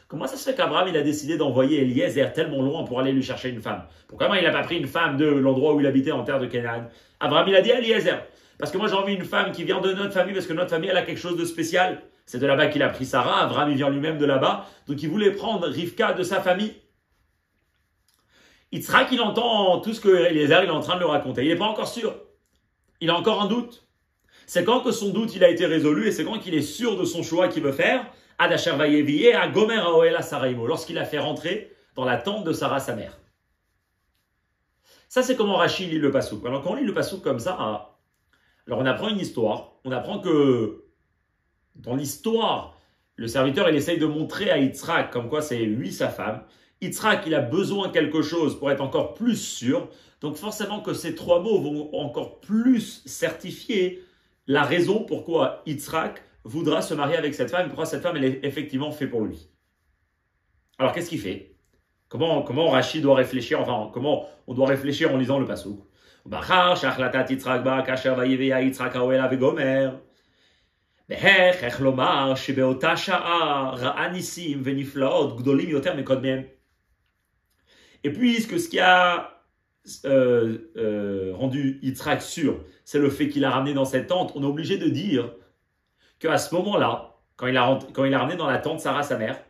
Comment ça se fait qu'Abraham il a décidé d'envoyer Eliezer tellement loin pour aller lui chercher une femme? Pourquoi il n'a pas pris une femme de l'endroit où il habitait en terre de Canaan? Abraham il a dit à Eliezer, parce que moi j'ai envie d'une femme qui vient de notre famille, parce que notre famille elle a quelque chose de spécial. C'est de là-bas qu'il a pris Sarah, Abraham il vient lui-même de là-bas, donc il voulait prendre Rivka de sa famille. Yitzhak il entend tout ce que Eliezer il est en train de le raconter, il n'est pas encore sûr, il a encore un doute. C'est quand que son doute il a été résolu et c'est quand qu'il est sûr de son choix qu'il veut faire, Adasher Vayeviye à Gomer Aoela Saraimo, lorsqu'il a fait rentrer dans la tente de Sarah sa mère. Ça c'est comment Rachid lit le passouk. Alors quand on lit le passouk comme ça, alors on apprend une histoire, on apprend que dans l'histoire, le serviteur il essaye de montrer à Yitzhak comme quoi c'est lui sa femme. Yitzhak il a besoin de quelque chose pour être encore plus sûr, donc forcément que ces trois mots vont encore plus certifier la raison pourquoi Yitzhak voudra se marier avec cette femme, pourquoi cette femme elle est effectivement faite pour lui. Alors qu'est-ce qu'il fait? Comment Rachid doit réfléchir, enfin comment on doit réfléchir en lisant le passouk? בחר שהחלטת יצחק באה כאשר ויביאה יצחק האוהלה וגומר. איך לומר שבאותה שעה ראה ניסים ונפלאות גדולים יותר מקודמיהם. Et puisque ce qui a rendu Yitzhak sûr, c'est le fait qu'il a ramené dans cette tente, on est obligé de dire qu'à ce moment-là, quand il a ramené dans la tente Sarah sa mère,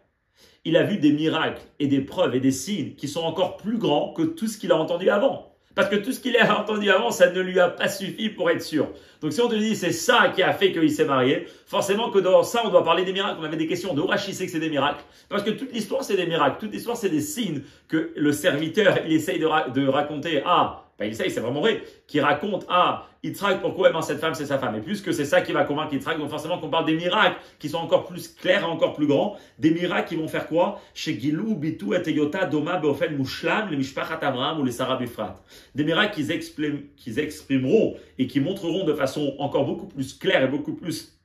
il a vu des miracles et des preuves et des signes qui sont encore plus grands que tout ce qu'il a entendu avant. Parce que tout ce qu'il a entendu avant, ça ne lui a pas suffi pour être sûr. Donc si on te dit c'est ça qui a fait qu'il s'est marié, forcément que dans ça on doit parler des miracles. On avait des questions de Rachid sait que c'est des miracles. Parce que toute l'histoire c'est des miracles. Toute l'histoire c'est des signes que le serviteur il essaye de raconter à... Pas il essaye, c'est vraiment vrai. Qui raconte à Yitzhak pourquoi cette femme c'est sa femme. Et puisque c'est ça qui va convaincre Yitzhak, donc forcément qu'on parle des miracles qui sont encore plus clairs et encore plus grands. Des miracles qui vont faire quoi? Chez Gilou, Bitu, et Yota, Doma, Beofen, Mushlam, les Mishpachat Abraham ou les Sarah Bifrat. Des miracles qu'ils exprimeront et qui montreront de façon encore beaucoup plus claire et beaucoup plus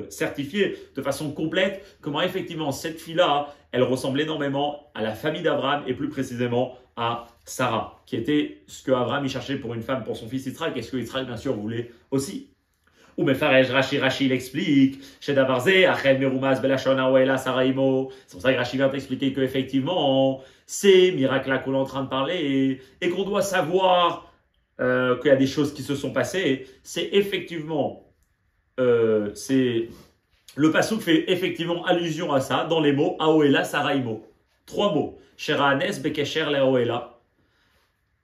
certifiée, de façon complète, comment effectivement cette fille-là, elle ressemble énormément à la famille d'Abraham et plus précisément à Sarah, qui était ce que Abraham cherchait pour une femme pour son fils Yitzhak et ce que Yitzhak bien sûr voulait aussi. Ou Mefarej, Rashi il explique, chez Davarze, Achel Merumaz Belashona Oela Saraimo. C'est pour ça que Rashi vient t'expliquer que effectivement, ces miracles-là qu'on est en train de parler et qu'on doit savoir qu'il y a des choses qui se sont passées, c'est effectivement le passouk fait effectivement allusion à ça dans les mots Aoela Saraimo. Trois mots. Sherahanes Bekesher Leoela.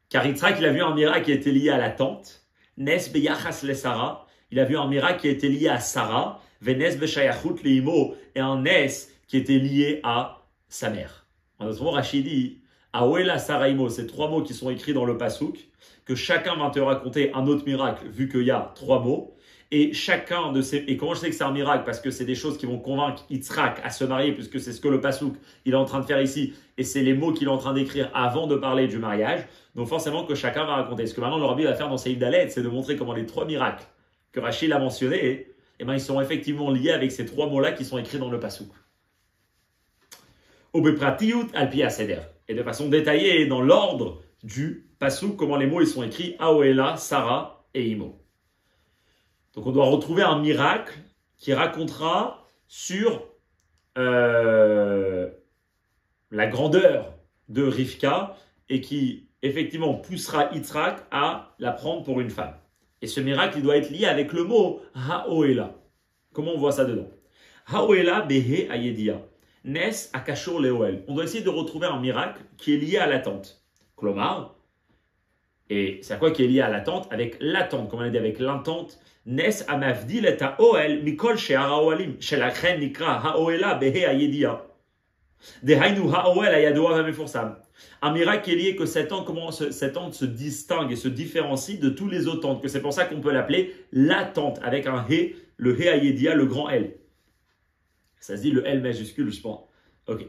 Car Yitzhak, il a vu un miracle qui était lié à la tente. Nes Beyachas le Sarah. Il a vu un miracle qui était lié à Sarah. Venes Beshayachut Leimo. Et un Nes qui était lié à sa mère. En d'autres mots, Rachid dit Aoela Saraimo, ces trois mots qui sont écrits dans le passouk, que chacun va te raconter un autre miracle vu qu'il y a trois mots. Et chacun de ces... Et comment je sais que c'est un miracle? Parce que c'est des choses qui vont convaincre Yitzhak à se marier, puisque c'est ce que le Passouk il est en train de faire ici. Et c'est les mots qu'il est en train d'écrire avant de parler du mariage. Donc forcément que chacun va raconter. Ce que maintenant le Rabbi va faire dans Seif Dalet, c'est de montrer comment les 3 miracles que Rachid a mentionnés, eh ben, ils sont effectivement liés avec ces 3 mots-là qui sont écrits dans le Passouk. Obepratiyut alpi aseder. Et de façon détaillée, dans l'ordre du Passouk, comment les mots ils sont écrits, Aoela, Sarah et Imo. Donc on doit retrouver un miracle qui racontera sur la grandeur de Rivka et qui effectivement poussera Yitzhak à la prendre pour une femme. Et ce miracle il doit être lié avec le mot Haoela. Comment on voit ça dedans? Haoela behe ayedia. Nes akashur leoel. On doit essayer de retrouver un miracle qui est lié à l'attente. Klomar, et c'est à quoi qui est lié à l'attente? Avec l'attente, comme on a dit, avec l'attente. Nes amavdil et haoel mikol she'ara oelim shelachen nikra haoela behe ayedia. Dehainu haoel ayadoa vamefursam. Un miracle qui est lié que cette tente, comment cette tente se distingue et se différencie de tous les autres tentes, que c'est pour ça qu'on peut l'appeler la tente, avec un he, le he ayedia, le grand L. Ça se dit le L majuscule, je pense. Ok.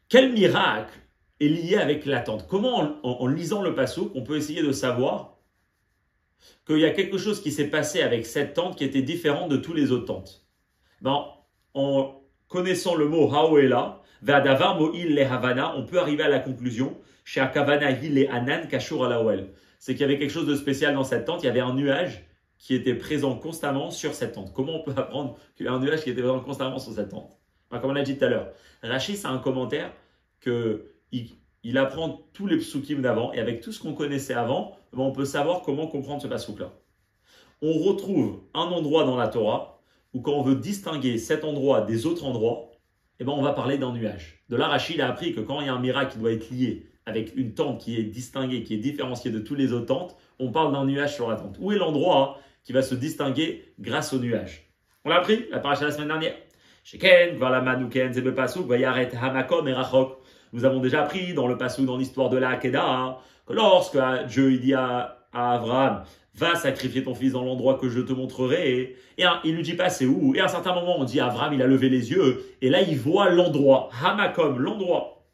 Quel miracle est lié avec l'attente? Comment, en lisant le passouk, on peut essayer de savoir qu'il y a quelque chose qui s'est passé avec cette tente qui était différente de tous les autres tentes? En connaissant le mot Haoela, Ve'adavar mo'il le Havana, on peut arriver à la conclusion, chez Akavana hi le Anan kashur alaoel. C'est qu'il y avait quelque chose de spécial dans cette tente, il y avait un nuage qui était présent constamment sur cette tente. Comment on peut apprendre qu'il y a un nuage qui était présent constamment sur cette tente? Comme on l'a dit tout à l'heure, Rachid, c'est un commentaire qu'il apprend tous les psukim d'avant, et avec tout ce qu'on connaissait avant, on peut savoir comment comprendre ce passouk-là. On retrouve un endroit dans la Torah où quand on veut distinguer cet endroit des autres endroits, on va parler d'un nuage. De là, Rachid a appris que quand il y a un miracle qui doit être lié avec une tente qui est distinguée, qui est différenciée de tous les autres tentes, on parle d'un nuage sur la tente. Où est l'endroit qui va se distinguer grâce au nuage? On l'a appris, la paracha la semaine dernière. Sheken, voilà Manouken, Zebe Passouk, Vayaret Hamakom et Rachok. Nous avons déjà appris dans le Passouk, dans l'histoire de la Hakeda, que lorsque Dieu il dit à Abraham, va sacrifier ton fils dans l'endroit que je te montrerai, et il lui dit pas c'est où, et à un certain moment on dit Abraham il a levé les yeux, et là il voit l'endroit, Hamakom, l'endroit.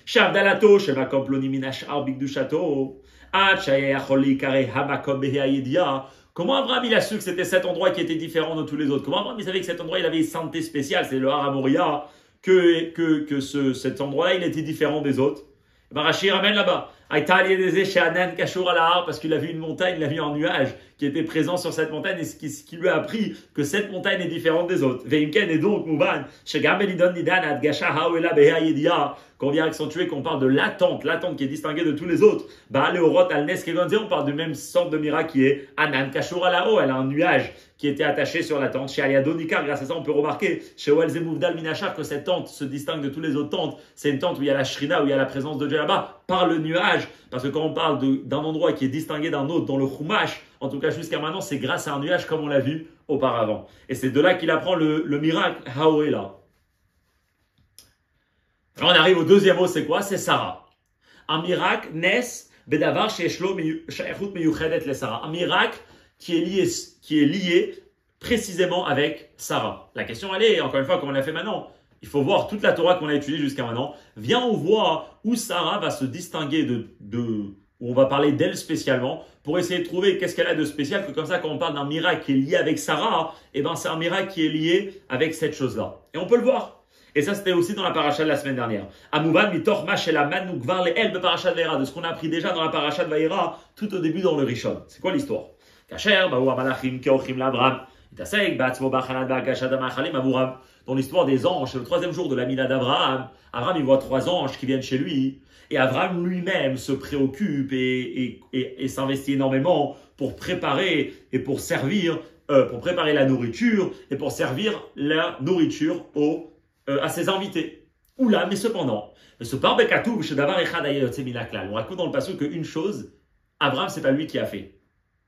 Shavdalato, Shemakom ploniminash arbik du château, Achayacholi kare Hamakom beheayedia. Comment Abraham il a su que c'était cet endroit qui était différent de tous les autres? Comment Abraham il savait que cet endroit il avait une sainteté spéciale, c'est le Har Moria, cet endroit-là il était différent des autres? Rachid ramène là-bas. Parce qu'il a vu une montagne, il a vu un nuage qui était présent sur cette montagne et ce qui lui a appris que cette montagne est différente des autres. Et donc, quand on vient accentuer qu'on parle de l'attente qui est distinguée de tous les autres, on parle du même sorte de miracle qui est Anan Kashur Alao, elle a un nuage qui était attaché sur la tente. Chez Aliadonikar, grâce à ça, on peut remarquer chez Oelzemouvdal Minachar que cette tente se distingue de tous les autres tentes. C'est une tente où il y a la Shrina, où il y a la présence de Dieu là-bas, par le nuage. Parce que quand on parle d'un endroit qui est distingué d'un autre dans le Chumash, en tout cas jusqu'à maintenant, c'est grâce à un nuage comme on l'a vu auparavant. Et c'est de là qu'il apprend le miracle Haoela. Alors on arrive au deuxième mot, c'est quoi? C'est Sarah. Un miracle, Nes, Bedavar, Sheshlo, Shayachut, Meyuchedet, le Sarah. Un miracle qui est lié précisément avec Sarah. La question, elle est, encore une fois, comme on l'a fait maintenant, il faut voir toute la Torah qu'on a étudiée jusqu'à maintenant. Viens, on voit où Sarah va se distinguer où on va parler d'elle spécialement, pour essayer de trouver qu'est-ce qu'elle a de spécial, que comme ça, quand on parle d'un miracle qui est lié avec Sarah, c'est un miracle qui est lié avec cette chose-là. Et on peut le voir. Et ça, c'était aussi dans la paracha de la semaine dernière. Amouvan mitor mashelaman nukvar le el be paracha de Vaïra, de ce qu'on a appris déjà dans la paracha de Vaïra, tout au début dans le Rishon. C'est quoi l'histoire? Kacher, baou amalachim keochim l'Abraham, itasek batzmo bachanad ba'agashad amachalim avuram. Dans l'histoire des anges, c'est le 3e jour de la Mila d'Abraham. Abraham, il voit 3 anges qui viennent chez lui. Et Abraham lui-même se préoccupe et s'investit énormément pour préparer et pour servir, pour préparer la nourriture et pour servir la nourriture à ses invités. Oula, mais cependant, on raconte dans le passage qu'une chose, Abraham, c'est pas lui qui a fait.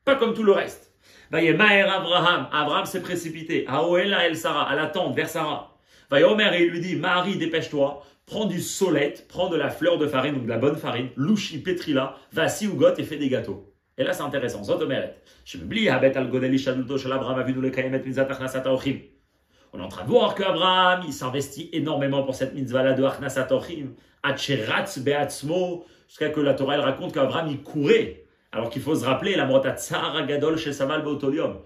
Pas comme tout le reste. Abraham s'est précipité. Aoela el Sarah, à la tente, vers Sarah. Vayomer, et il lui dit, Marie, dépêche-toi, prends du solette, prends de la fleur de farine, donc de la bonne farine, louchi, pétrila, va si ou gote et fais des gâteaux. Et là, c'est intéressant. Zot omeret. Shebli habet al godel ishaduto shel Abraham avinu lekayemet mitzvah achnasat haochim. On est en train de voir qu'Abraham, il s'investit énormément pour cette mitzvah-là de achnasat haochim. Atcheratz beatzmo. Jusqu'à que la Torah, elle raconte qu'Abraham, il courait. Alors qu'il faut se rappeler, la mota tsar agadol chez Saval beotolium.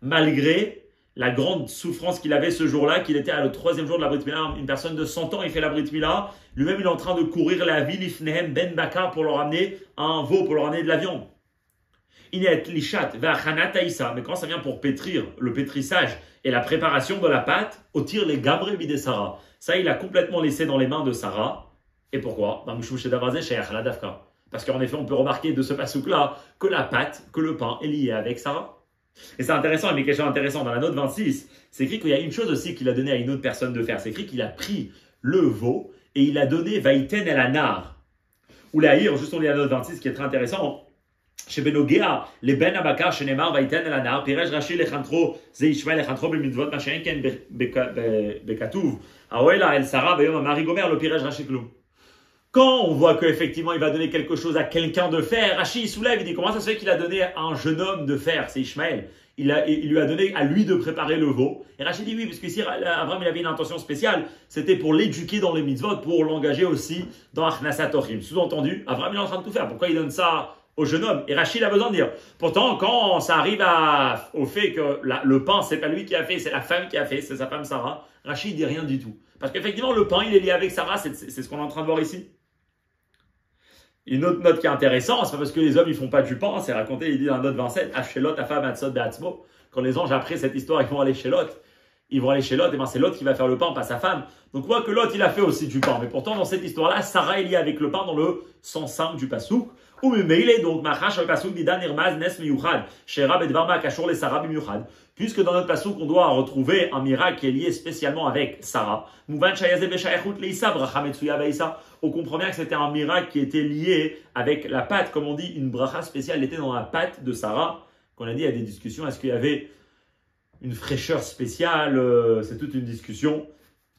Malgré la grande souffrance qu'il avait ce jour-là, qu'il était à le 3e jour de la Brit Mila, une personne de 100 ans, il fait la Brit Mila, lui-même il est en train de courir la ville Ifnehem Ben Bakar pour leur amener un veau, pour leur amener de la viande. Inet Lishat Vachanat Aïssa, mais quand ça vient pour pétrir, le pétrissage et la préparation de la pâte, au tir les Gabre Bide Sarah. Ça, il a complètement laissé dans les mains de Sarah. Et pourquoi? Parce qu'en effet, on peut remarquer de ce pasouk-là que la pâte, que le pain est lié avec Sarah. Et c'est intéressant, il y a une question intéressante. Dans la note 26, c'est écrit qu'il y a une chose aussi qu'il a donné à une autre personne de faire. C'est écrit qu'il a pris le veau et il a donné Vaïten el Anar. Ou l'Aïr, juste on lit la note 26, qui est très intéressant. Chez Benogea, les Ben Abakar, chez Neymar, Vaïten el Anar, Pirej Rachel Echantro, Zeishmael Echantro, Bemitzvot, Machenken, Bekatouv, Aoela, El Sarah, Bayom, Marie Gomer, le Pirej Rachel Klou. Quand on voit qu'effectivement il va donner quelque chose à quelqu'un de faire, Rachi soulève, il dit comment ça se fait qu'il a donné à un jeune homme de faire, c'est Ishmaël. Il lui a donné à lui de préparer le veau. Et Rachi dit oui, parce que ici Abraham il avait une intention spéciale, c'était pour l'éduquer dans les mitzvot, pour l'engager aussi dans Achnasat Ochim. Sous-entendu, Abraham il est en train de tout faire. Pourquoi il donne ça au jeune homme? Et Rachid a besoin de dire. Pourtant, quand ça arrive au fait que le pain, c'est pas lui qui a fait, c'est la femme qui a fait, c'est sa femme Sarah, Rachid dit rien du tout. Parce qu'effectivement, le pain, il est lié avec Sarah, c'est ce qu'on est en train de voir ici. Une autre note qui est intéressante, c'est pas parce que les hommes ils font pas du pain, c'est raconté, il dit dans la note 27, Achelot, ta femme, Atzot, Beatzmo. Quand les anges après cette histoire, ils vont aller chez Lot, et ben c'est Lot qui va faire le pain, pas sa femme. Donc on voit que Lot il a fait aussi du pain, mais pourtant dans cette histoire-là, Sarah est liée avec le pain dans le sens simple du pasouk. Ou mais donc machash le pasouk didan irmaz nes miyuchad, shera bedvarma kashur les Sarah bimiyuchad. Puisque dans notre pasouk on doit retrouver un miracle qui est lié spécialement avec Sarah. Mouvan shayazeh beshayachut leisa bracha metsuya beisa. On comprend bien que c'était un miracle qui était lié avec la pâte, comme on dit, une bracha spéciale était dans la pâte de Sarah. Qu'on a dit, il y a des discussions, est-ce qu'il y avait une fraîcheur spéciale, c'est toute une discussion.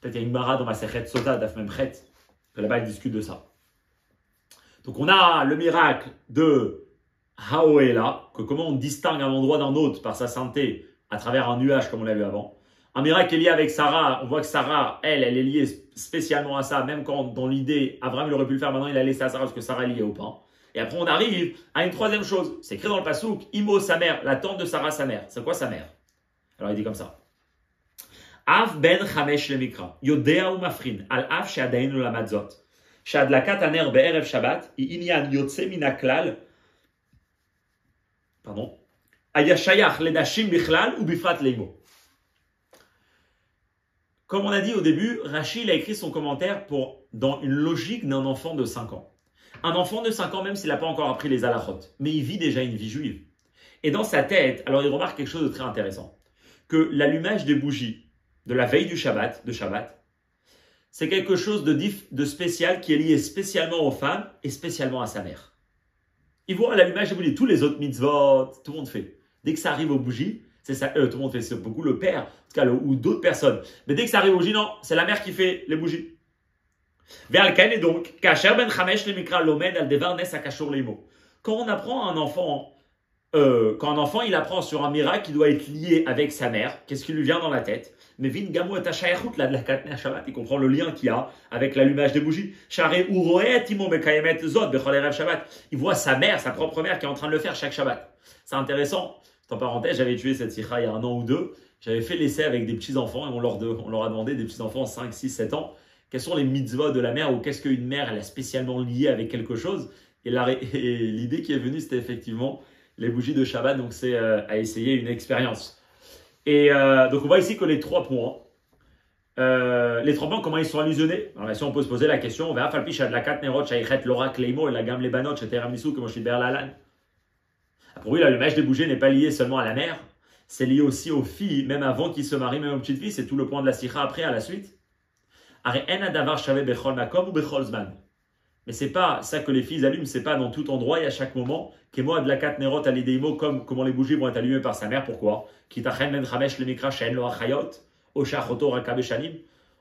Peut-être il y a une mara dans ma Sechet Sota d'Af Memchet, que là-bas ils discutent de ça. Donc on a le miracle de Haoela, que comment on distingue un endroit d'un autre par sa sainteté à travers un nuage comme on l'a vu avant. Un miracle qui est lié avec Sarah, on voit que Sarah, elle est liée spécialement à ça, même quand dans l'idée, Abraham il aurait pu le faire, maintenant il a laissé à Sarah parce que Sarah est liée au pain. Et après on arrive à une troisième chose, c'est écrit dans le pasouk, Imo sa mère, la tante de Sarah sa mère. C'est quoi sa mère? Alors il dit comme ça. Av ben chamesh le mikra, yodea ou mafrin, al av she'adainu la madzot, she'adlakat aner be'erev shabbat, inyan yotse minaklal, pardon, ayashayach ledashim bichlal ou bifrat leimo. Comme on a dit au début, Rachid a écrit son commentaire dans une logique d'un enfant de 5 ans. Un enfant de 5 ans, même s'il n'a pas encore appris les halachot, mais il vit déjà une vie juive. Et dans sa tête, alors il remarque quelque chose de très intéressant, que l'allumage des bougies de la veille du Shabbat, c'est quelque chose de spécial qui est lié spécialement aux femmes et spécialement à sa mère. Il voit l'allumage des bougies, tous les autres mitzvot, tout le monde fait. Dès que ça arrive aux bougies, c'est ça, tout le monde fait, c'est beaucoup le père, en tout cas, ou d'autres personnes. Mais dès que ça arrive aux bougies, non, c'est la mère qui fait les bougies. Et donc, quand on apprend à un enfant, quand un enfant il apprend sur un miracle qui doit être lié avec sa mère, qu'est-ce qui lui vient dans la tête? Mais il comprend le lien qu'il y a avec l'allumage des bougies. Il voit sa mère, sa propre mère qui est en train de le faire chaque Shabbat. C'est intéressant. En parenthèse, j'avais tué cette sikha il y a 1 an ou 2. J'avais fait l'essai avec des petits-enfants et on leur a demandé, des petits-enfants 5, 6, 7 ans, quels sont les mitzvot de la mère ou qu'est-ce qu'une mère elle a spécialement lié avec quelque chose. Et l'idée qui est venue, c'était effectivement les bougies de Shabbat. Donc c'est à essayer une expérience. Et donc on voit ici que les 3 points, comment ils sont allusionnés. Alors ici on peut se poser la question, pour lui, l'allumage des bougies n'est pas lié seulement à la mère, c'est lié aussi aux filles, même avant qu'ils se marient, même aux petites filles, c'est tout le point de la sikha après, à la suite. Mais c'est pas ça que les filles allument, c'est pas dans tout endroit et à chaque moment, comme comment les bougies vont être allumées par sa mère, pourquoi?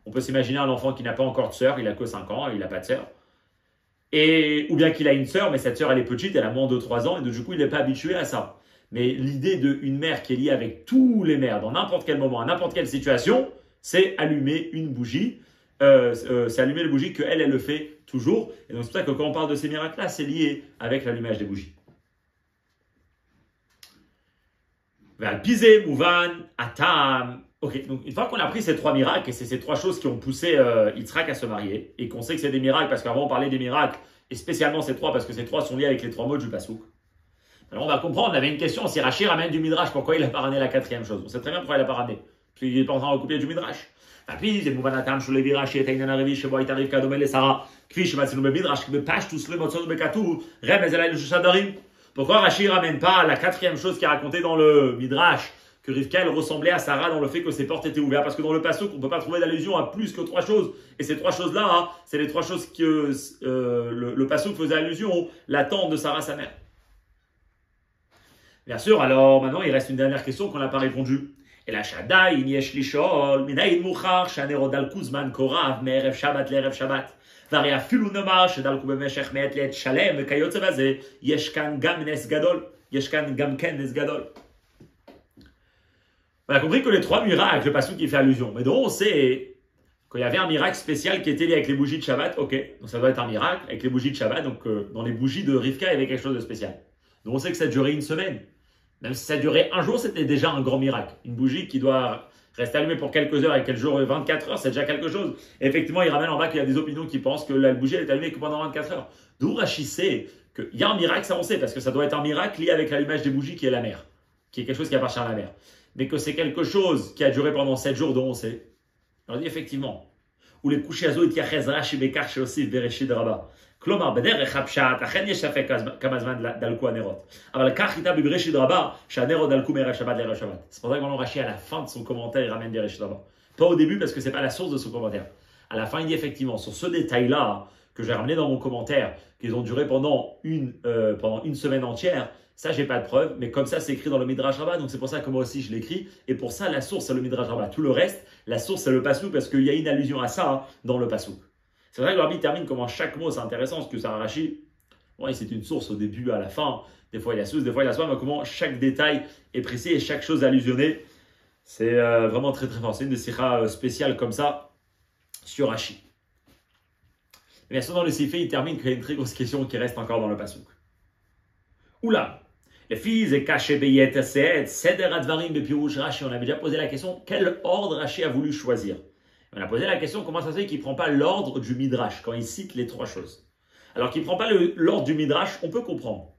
On peut s'imaginer un enfant qui n'a pas encore de sœur, il a que 5 ans, il n'a pas de sœur. ou bien qu'il a une sœur, mais cette sœur elle est petite, elle a moins de 3 ans, et du coup il n'est pas habitué à ça. Mais l'idée d'une mère qui est liée avec tous les mères, dans n'importe quel moment, à n'importe quelle situation, c'est allumer une bougie. C'est allumer les bougies qu'elle, elle le fait toujours. Et donc c'est pour ça que quand on parle de ces miracles-là, c'est lié avec l'allumage des bougies. Pisé, Mouvan, Atam. Ok, donc une fois qu'on a pris ces 3 miracles, et c'est ces 3 choses qui ont poussé Yitzhak à se marier, et qu'on sait que c'est des miracles, parce qu'avant on parlait des miracles, et spécialement ces 3, parce que ces 3 sont liés avec les 3 mots du Passouk. Alors on va comprendre, on avait une question, si Rashi ramène du Midrash, pourquoi il n'a pas ramené la 4e chose? On sait très bien pourquoi il n'a pas ramené. Parce qu'il n'est pas en train de recouper du Midrash. Puis, Mouvan, Atam, Shulevi, Rashi, Etainan, Arevi, Shebo, Itarif, Kadomel, et Sarah, Kvi, Shematzinu, Midrash, Bepash, Tusle, Motzonu, Bekatu, Remez, Elay, le Shushadarim. Pourquoi Rashi ne ramène pas la 4e chose qui est racontée dans le Midrash, que Rivka elle ressemblait à Sarah dans le fait que ses portes étaient ouvertes? Parce que dans le Passouk, on ne peut pas trouver d'allusion à plus que 3 choses. Et ces 3 choses-là, hein, c'est les 3 choses que le Passouk faisait allusion, la tente de Sarah, sa mère. Bien sûr, alors maintenant, il reste une dernière question qu'on n'a pas répondue. Et la Shaddai, Yesh Lishol, Minaïd Mouchar, Shanerod al Kuzman, Korav, Me'erev Shabbat, L'Erev Shabbat. והרי אפילו נאמר שדלקו במשך מעת לעת שלם וכיוצא בזה, יש כאן גם נס גדול, יש כאן גם כן נס גדול. On a compris que les 3 miracles, le Passouk qui fait allusion. Mais donc on sait qu'il y avait un miracle spécial qui était lié avec les bougies de Shabbat. Ok, donc ça doit être un miracle avec les bougies de Shabbat. Donc dans les bougies de Rivka, il y avait quelque chose de spécial. Donc on sait que ça durait une semaine. Même si ça durait un jour, c'était déjà un grand miracle. Une bougie qui doit rester allumée pour quelques heures et quel jour 24 heures, c'est déjà quelque chose. Et effectivement, il ramène en bas qu'il y a des opinions qui pensent que la bougie elle est allumée que pendant 24 heures. D'où Rashi sait qu'il y a un miracle, ça on sait, parce que ça doit être un miracle lié avec l'allumage des bougies qui est la mer, qui est quelque chose qui appartient à la mer. Mais que c'est quelque chose qui a duré pendant 7 jours, dont on sait. On dit effectivement. Ou les couchés azo et Rashi bekar chez Osif bereshit rabba. כלומר, בדרך הפשט, אכן יש ספק כמה זמן דלקו הנרות. אבל כך איתה בבראשית רבה, שהנרות דלקו מערב שבת לערב שבת. C'est pour ça qu'on Rashi, à la fin de son commentaire, il ramène des Bréchit Rabba. Pas au début, parce que ce n'est pas la source de son commentaire. À la fin, il dit effectivement, sur ce détail-là, que j'ai ramené dans mon commentaire, qu'ils ont duré pendant une semaine entière, ça, j'ai pas de preuve, mais comme ça, c'est écrit dans le Midrash Rabbah, donc c'est pour ça que moi aussi, je l'écris. Et pour ça, la source, c'est le Midrash Rabbah. Tout le reste, la source, c'est le Passouk, parce qu'il y a une allusion à ça hein, dans le Passouk. C'est vrai que le Rabbi termine comment chaque mot, c'est intéressant, parce que ça Rashi, bon, c'est une source au début, à la fin. Des fois, il y a source, des fois, il y a soin, mais comment chaque détail est précis et chaque chose allusionnée, c'est vraiment très très fort. C'est une des sikhas spéciales comme ça sur Rashi. Mais bien sûr, dans le Sifé, il termine qu'il y a une très grosse question qui reste encore dans le Passouk. Oula! Les filles et caché beyet seder advarim bepirouch Rashi. On avait déjà posé la question quel ordre Rashi a voulu choisir. On a posé la question comment ça se fait qu'il ne prend pas l'ordre du Midrash quand il cite les 3 choses. Alors qu'il ne prend pas l'ordre du Midrash, on peut comprendre.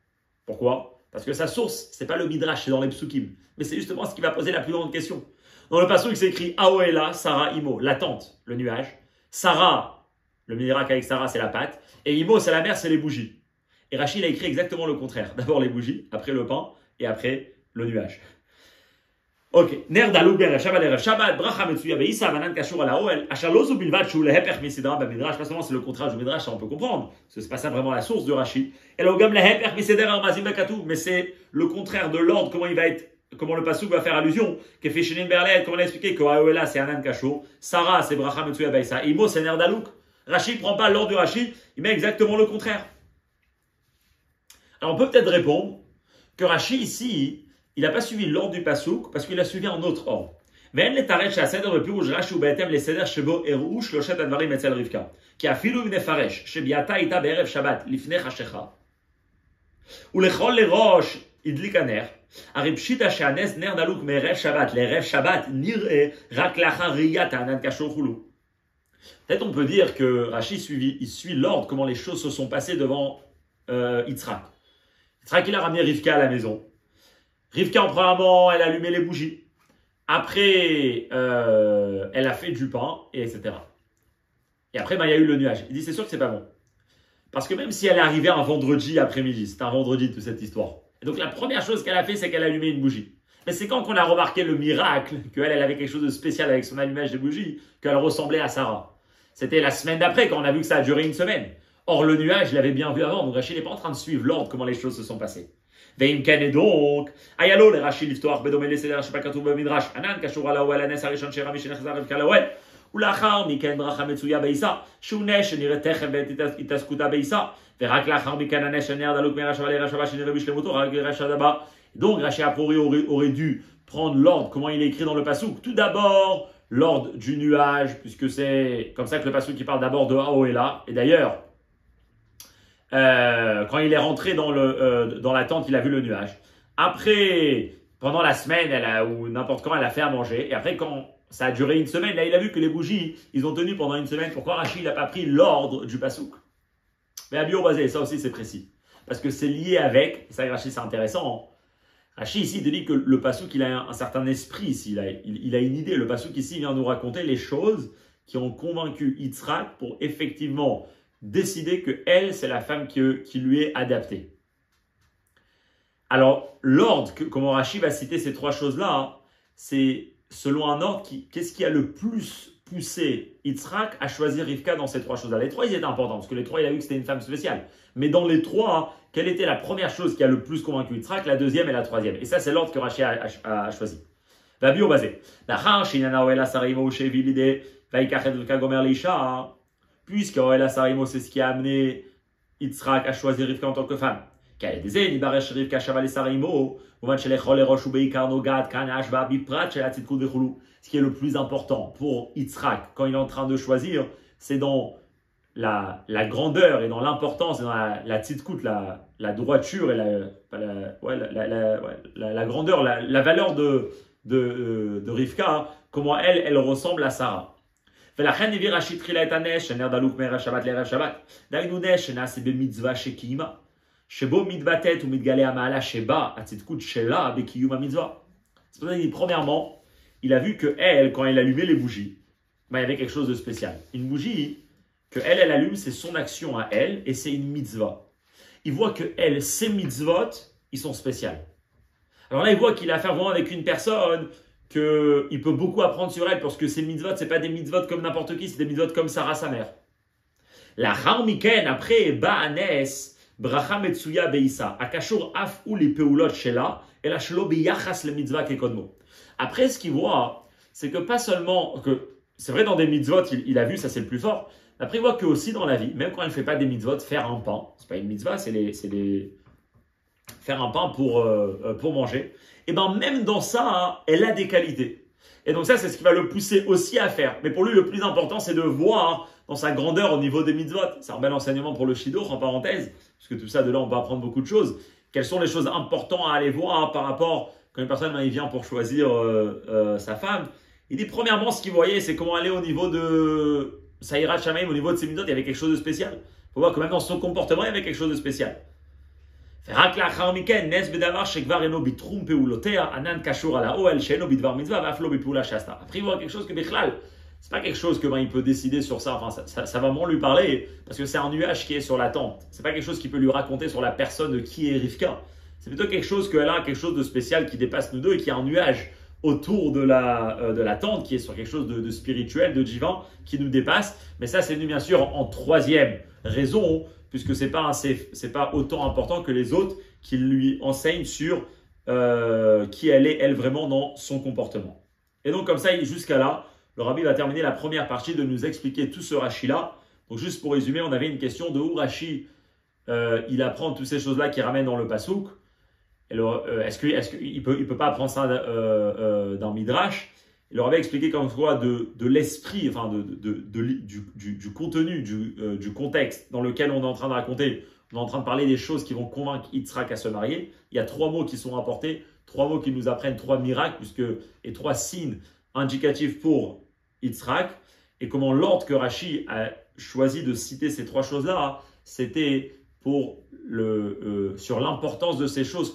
Pourquoi? Parce que sa source, ce n'est pas le Midrash, c'est dans les Psukim. Mais c'est justement ce qui va poser la plus grande question. Dans le passage, il s'écrit Aoela, Sarah, Imo, la tente, le nuage. Sarah, le miracle avec Sarah, c'est la pâte. Et Imo, c'est la mer, c'est les bougies. Et Rachid a écrit exactement le contraire. D'abord les bougies, après le pain, et après le nuage. Ok. Ner daluk be'erev Shabbat erev Shabbat, bracha metzuya be'isa, vanan kashur ala oel, asher lo zu bilvad shu lehepech misidra b'midrash. Pas seulement c'est le contraire du midrash, ça on peut comprendre. Parce que c'est pas ça vraiment la source de Rashi. Et là, gam lehepech misidra armazim bekatu. Mais c'est le contraire de l'ordre, comment il va être, comment le pasuk va faire allusion. Kefishinin berlet, comment on a expliqué que Aoela c'est anan kashur, Sarah c'est bracha metzuya be'isa, Imo c'est ner daluk. Rashi prend pas l'ordre de Rashi, il met exactement le contraire. Alors on peut peut-être répondre que Rashi ici, il n'a pas suivi l'ordre du Passouk parce qu'il a suivi un autre ordre. ואין לתרץ שהסדר בפירוש רש"י הוא בהתאם לסדר שבו אירעו 3 הדברים אצל רבקה. כי אפילו אם נפרש שביאתה איתה בערב שבת לפני חשיכה, ולכל לראש הדליק הנר, הרי פשיטא שהנס נר דלוק מערב שבת לערב שבת נראה רק לאחר ראיית הענן קשור חולו. Peut-être on peut dire que Rashi suit l'ordre, comment les choses se sont passées devant Yitzhak. Yitzhak, il a ramené Rivka à la maison. Rivka, en premièrement, elle a allumé les bougies. Après, elle a fait du pain, et etc. Et après, il y a eu le nuage. Il dit, c'est sûr que c'est pas bon. Parce que même si elle est arrivée un vendredi après-midi, c'est un vendredi toute cette histoire. Et donc, la première chose qu'elle a fait, c'est qu'elle a allumé une bougie. Mais c'est quand qu'on a remarqué le miracle, qu'elle avait quelque chose de spécial avec son allumage de bougie, qu'elle ressemblait à Sarah. C'était la semaine d'après, quand on a vu que ça a duré une semaine. Or, le nuage, il l'avait bien vu avant. Donc, Rachid n'est pas en train de suivre l'ordre, comment les choses se sont passées. ואם כן donc, היה לו לרש"י לפתוח בדומה לסדר שבכתוב במדרש, ענן קשור על האוהל הנס הראשון שרמי שנחזה רבקה לאוהל, ולאחר מכן ברכה מצויה בעיסה, שהוא נש שנראה תכף התעסקותה בעיסה, ורק לאחר מכן הנש שנראה דלוק מהרשבה לרשבה שנראה בשלמותו, רק רשב הבא. Donc Rashi a priori aurait dû prendre l'ordre, comment il est écrit dans le passouk. Tout d'abord, l'ordre du nuage, puisque c'est comme ça que le passouk qui parle d'abord de Haoela. Et d'ailleurs, quand il est rentré dans la tente, il a vu le nuage. Après, pendant la semaine, ou n'importe quand, elle a fait à manger. Et après, quand ça a duré une semaine, là, il a vu que les bougies, ils ont tenu pendant une semaine. Pourquoi Rashi n'a pas pris l'ordre du passouk? Mais à bio-basé, ça aussi c'est précis. Parce que c'est lié avec, et ça Rashi c'est intéressant, Rashi ici te dit que le passouk il a un certain esprit ici, il a une idée. Le passouk ici vient nous raconter les choses qui ont convaincu Yitzhak pour effectivement décider que elle c'est la femme qui lui est adaptée. Alors l'ordre, comment Rashi va citer ces trois choses-là, c'est selon un ordre qu'est-ce qui a le plus poussé Yitzhak à choisir Rivka dans ces trois choses-là. Les trois, ils étaient importants, parce que les trois, il a vu que c'était une femme spéciale. Mais dans les trois, quelle était la première chose qui a le plus convaincu Yitzhak, la deuxième et la troisième? Et ça, c'est l'ordre que Rashi a choisi. Vabi au basé. Puisque Oela Sarimo, c'est ce qui a amené Yitzhak à choisir Rivka en tant que femme. Ce qui est le plus important pour Yitzhak quand il est en train de choisir, c'est dans la grandeur et dans l'importance et dans la tzidkut, la droiture et la grandeur, la valeur de Rivka, comment elle ressemble à Sarah. ולכן הביא רש"י תחילה את הנש, שנר דלוק מערב שבת לערב שבת. דהיינו נש שנעשה במצווה שקיימה, שבו מתבטאת ומתגלה המעלה שבה הצדקות שלה בקיום המצווה. C'est pour ça qu'il dit, premièrement, il a vu que elle, quand elle allumait les bougies, il y avait quelque chose de spécial. Une bougie, que elle allume, c'est son action à elle, et c'est une mitzvah. Il voit que elle, ses mitzvot, ils sont spéciales. Alors là, il voit qu'il a affaire vraiment avec une personne qu'il peut beaucoup apprendre sur elle, parce que ces mitzvot, ce n'est pas des mitzvot comme n'importe qui, c'est des mitzvot comme Sarah, sa mère. La Harmiken, après, Ba'anes, Bracha Metsuya Beisa, Akashur Af ou les Peulot Shela, et la Shelo Beyachas le mitzvah Kekodmo. Après, ce qu'il voit, c'est que pas seulement, que c'est vrai dans des mitzvot, il a vu, ça c'est le plus fort. Après, il voit que aussi dans la vie, même quand elle ne fait pas des mitzvot, faire un pain, c'est pas une mitzvah, faire un pain pour manger. Et bien même dans ça, elle a des qualités. Et donc ça, c'est ce qui va le pousser aussi à faire. Mais pour lui, le plus important, c'est de voir dans sa grandeur au niveau des mitzvot. C'est un bel enseignement pour le Shidour, en parenthèse, parce que tout ça, de là, on peut apprendre beaucoup de choses. Quelles sont les choses importantes à aller voir par rapport, quand une personne il vient pour choisir sa femme. Il dit, premièrement, ce qu'il voyait, c'est comment aller au niveau de Saïra Shamaim, au niveau de ses mitzvot, il y avait quelque chose de spécial. Il faut voir que même dans son comportement, il y avait quelque chose de spécial. Après, il voit quelque chose que Bechlal, c'est pas quelque chose que il peut décider sur ça. Enfin, ça va vraiment lui parler parce que c'est un nuage qui est sur la tente. C'est pas quelque chose qu'il peut lui raconter sur la personne de qui est Rivka. C'est plutôt quelque chose qu'elle a quelque chose de spécial qui dépasse nous deux et qui a un nuage autour de la tente qui est sur quelque chose de spirituel, de divin qui nous dépasse. Mais ça, c'est venu bien sûr en troisième raison, puisque c'est pas autant important que les autres qui lui enseignent sur qui elle est, elle, vraiment dans son comportement. Et donc, comme ça, jusqu'à là, le Rabbi va terminer la première partie de nous expliquer tout ce Rashi-là. Donc, juste pour résumer, on avait une question de où Rashi, il apprend toutes ces choses-là qu'il ramène dans le Passouk. Est-ce qu'il peut pas apprendre ça dans Midrash? Il leur avait expliqué comme quoi de l'esprit, enfin du contenu, du contexte dans lequel on est en train de raconter, on est en train de parler des choses qui vont convaincre Yitzhak à se marier. Il y a trois mots qui sont rapportés, trois mots qui nous apprennent trois miracles, et trois signes indicatifs pour Yitzhak. Et comment l'ordre que Rashi a choisi de citer ces trois choses-là, c'était pour sur l'importance de ces choses,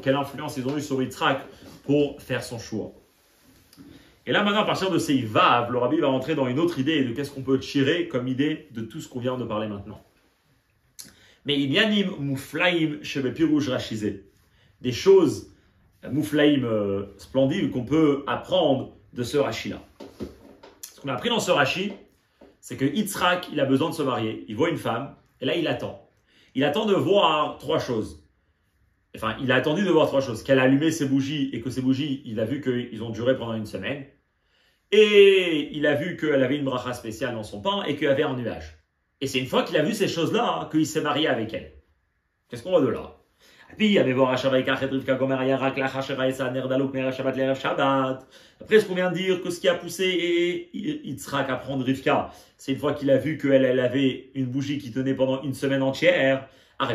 quelle influence ils ont eu sur Yitzhak pour faire son choix. Et là, maintenant, à partir de ces vaves, le Rabbi va rentrer dans une autre idée de qu'est-ce qu'on peut tirer comme idée de tout ce qu'on vient de parler maintenant. Mais il y a mouflaim shebepirouj rachizé, des choses mouflaim splendides qu'on peut apprendre de ce Rashi-là. Ce qu'on a appris dans ce Rashi, c'est que Yitzhak, il a besoin de se marier. Il voit une femme, et là, il attend. Il attend de voir trois choses. Enfin, il a attendu de voir trois choses. Qu'elle a allumé ses bougies et que ces bougies, il a vu qu'ils ont duré pendant une semaine. et il a vu qu'elle avait une bracha spéciale dans son pain et qu'il y avait un nuage. Et c'est une fois qu'il a vu ces choses-là hein, qu'il s'est marié avec elle. Qu'est-ce qu'on voit de là? Après, ce qu'on vient de dire, que ce qui a poussé Yitzhak à prendre Rivka, c'est une fois qu'il a vu qu'elle avait une bougie qui tenait pendant une semaine entière. Alors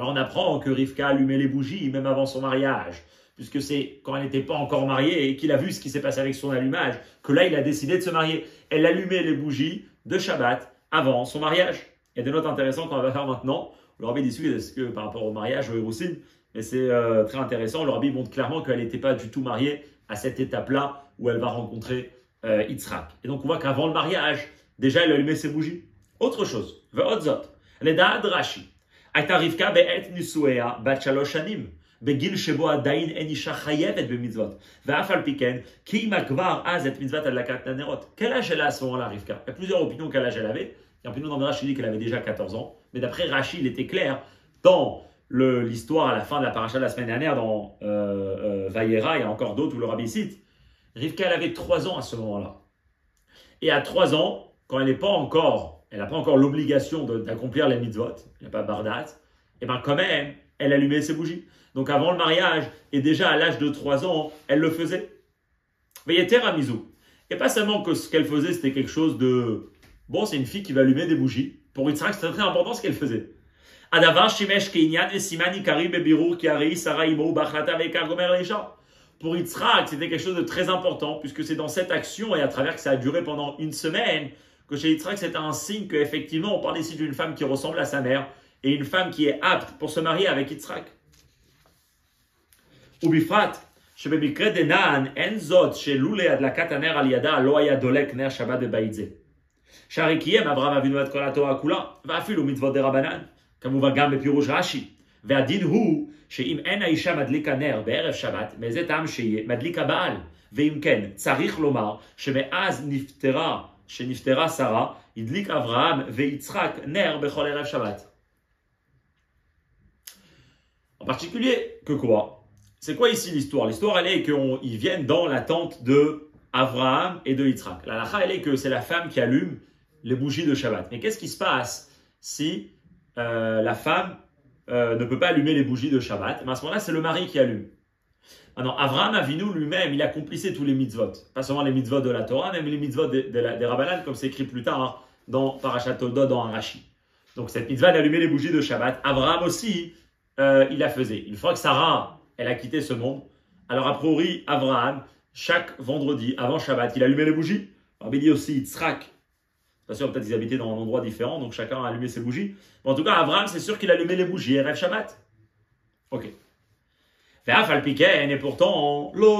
on apprend que Rivka allumait les bougies même avant son mariage, puisque c'est quand elle n'était pas encore mariée et qu'il a vu ce qui s'est passé avec son allumage, que là il a décidé de se marier. Elle allumait les bougies de Shabbat avant son mariage. Il y a des notes intéressantes qu'on va faire maintenant. Le rabbi discute par rapport au mariage au Héroussin, mais c'est très intéressant. Le rabbi montre clairement qu'elle n'était pas du tout mariée à cette étape-là où elle va rencontrer Yitzhak. Et donc on voit qu'avant le mariage, déjà elle allumait ses bougies. Autre chose, Ve'odzot, Leda'ad Rashi, Aita Rivka be'et nisuea bat shalosh shanim. בגיל שבו עדיין אין אישה חייבת במצוות, ואף על פי כן, קיימה כבר אז את מצוות הדלקת הנרות. Quel âge elle a à ce moment-là, Rivka? Il y a plusieurs opinions quel âge elle avait. Il y a une opinion dans le Rashi dit qu'elle avait déjà 14 ans, mais d'après Rashi, il était clair dans l'histoire à la fin de la paracha de la semaine dernière, dans Vayera, il y a encore d'autres où le rabbi cite, Rivka elle avait 3 ans à ce moment-là. Et à 3 ans, quand elle n'a pas encore l'obligation d'accomplir les mitzvot, il n'y a pas bardat, et bien quand même, elle allumait ses bougies. Donc avant le mariage, et déjà à l'âge de 3 ans, elle le faisait. Veyeter amizou. Et pas seulement que ce qu'elle faisait, c'était quelque chose de... Bon, c'est une fille qui va allumer des bougies. Pour Yitzhak, c'était très important ce qu'elle faisait. Adavar shimesh keinyan esimani kari bebirur ki arei Sarah imo bachlata veikar gomer leisha. Pour Yitzhak, c'était quelque chose de très important, puisque c'est dans cette action, et à travers que ça a duré pendant une semaine, que chez Yitzhak, c'était un signe qu'effectivement, on parle ici d'une femme qui ressemble à sa mère, et une femme qui est apte pour se marier avec Yitzhak. ובפרט שבמקרה דנן אין זאת שלולא הדלקת הנר על ידה לא היה דולק נר שבת בבית זה. שהרי קיים אברהם אבינו את כל התורה כולה, ואפילו מצוות דרבנן, כמובן גם בפירוש רש"י. והדין הוא שאם אין האישה מדליקה נר בערב שבת, מאיזה טעם שיהיה מדליק הבעל. ואם כן, צריך לומר שמאז שנפטרה שרה, הדליק אברהם ויצחק נר בכל ערב שבת. En particulier, que quoi? C'est quoi ici l'histoire? L'histoire, elle est qu'ils viennent dans la tente de Abraham et de Yitzhak. La halakha, elle est que c'est la femme qui allume les bougies de Shabbat. Mais qu'est-ce qui se passe si la femme ne peut pas allumer les bougies de Shabbat? À ce moment-là, c'est le mari qui allume. Maintenant, Abraham Avinu lui-même, il accomplissait tous les mitzvot. Pas seulement les mitzvot de la Torah, même les mitzvot des Rabbanan, comme c'est écrit plus tard dans Parashat Toldot, dans un Rashi. Donc cette mitzvah d'allumer les bougies de Shabbat, Abraham aussi, il la faisait. Une fois que Sarah... elle a quitté ce monde. Alors, a priori, Abraham, chaque vendredi, avant Shabbat, il allumait les bougies. Alors, il dit aussi Yitzhak. Pas sûr, peut-être qu'ils habitaient dans un endroit différent, donc chacun a allumé ses bougies. Mais en tout cas, Abraham, c'est sûr qu'il allumait les bougies. Erev Shabbat. Ok. Et pourtant, l'eau,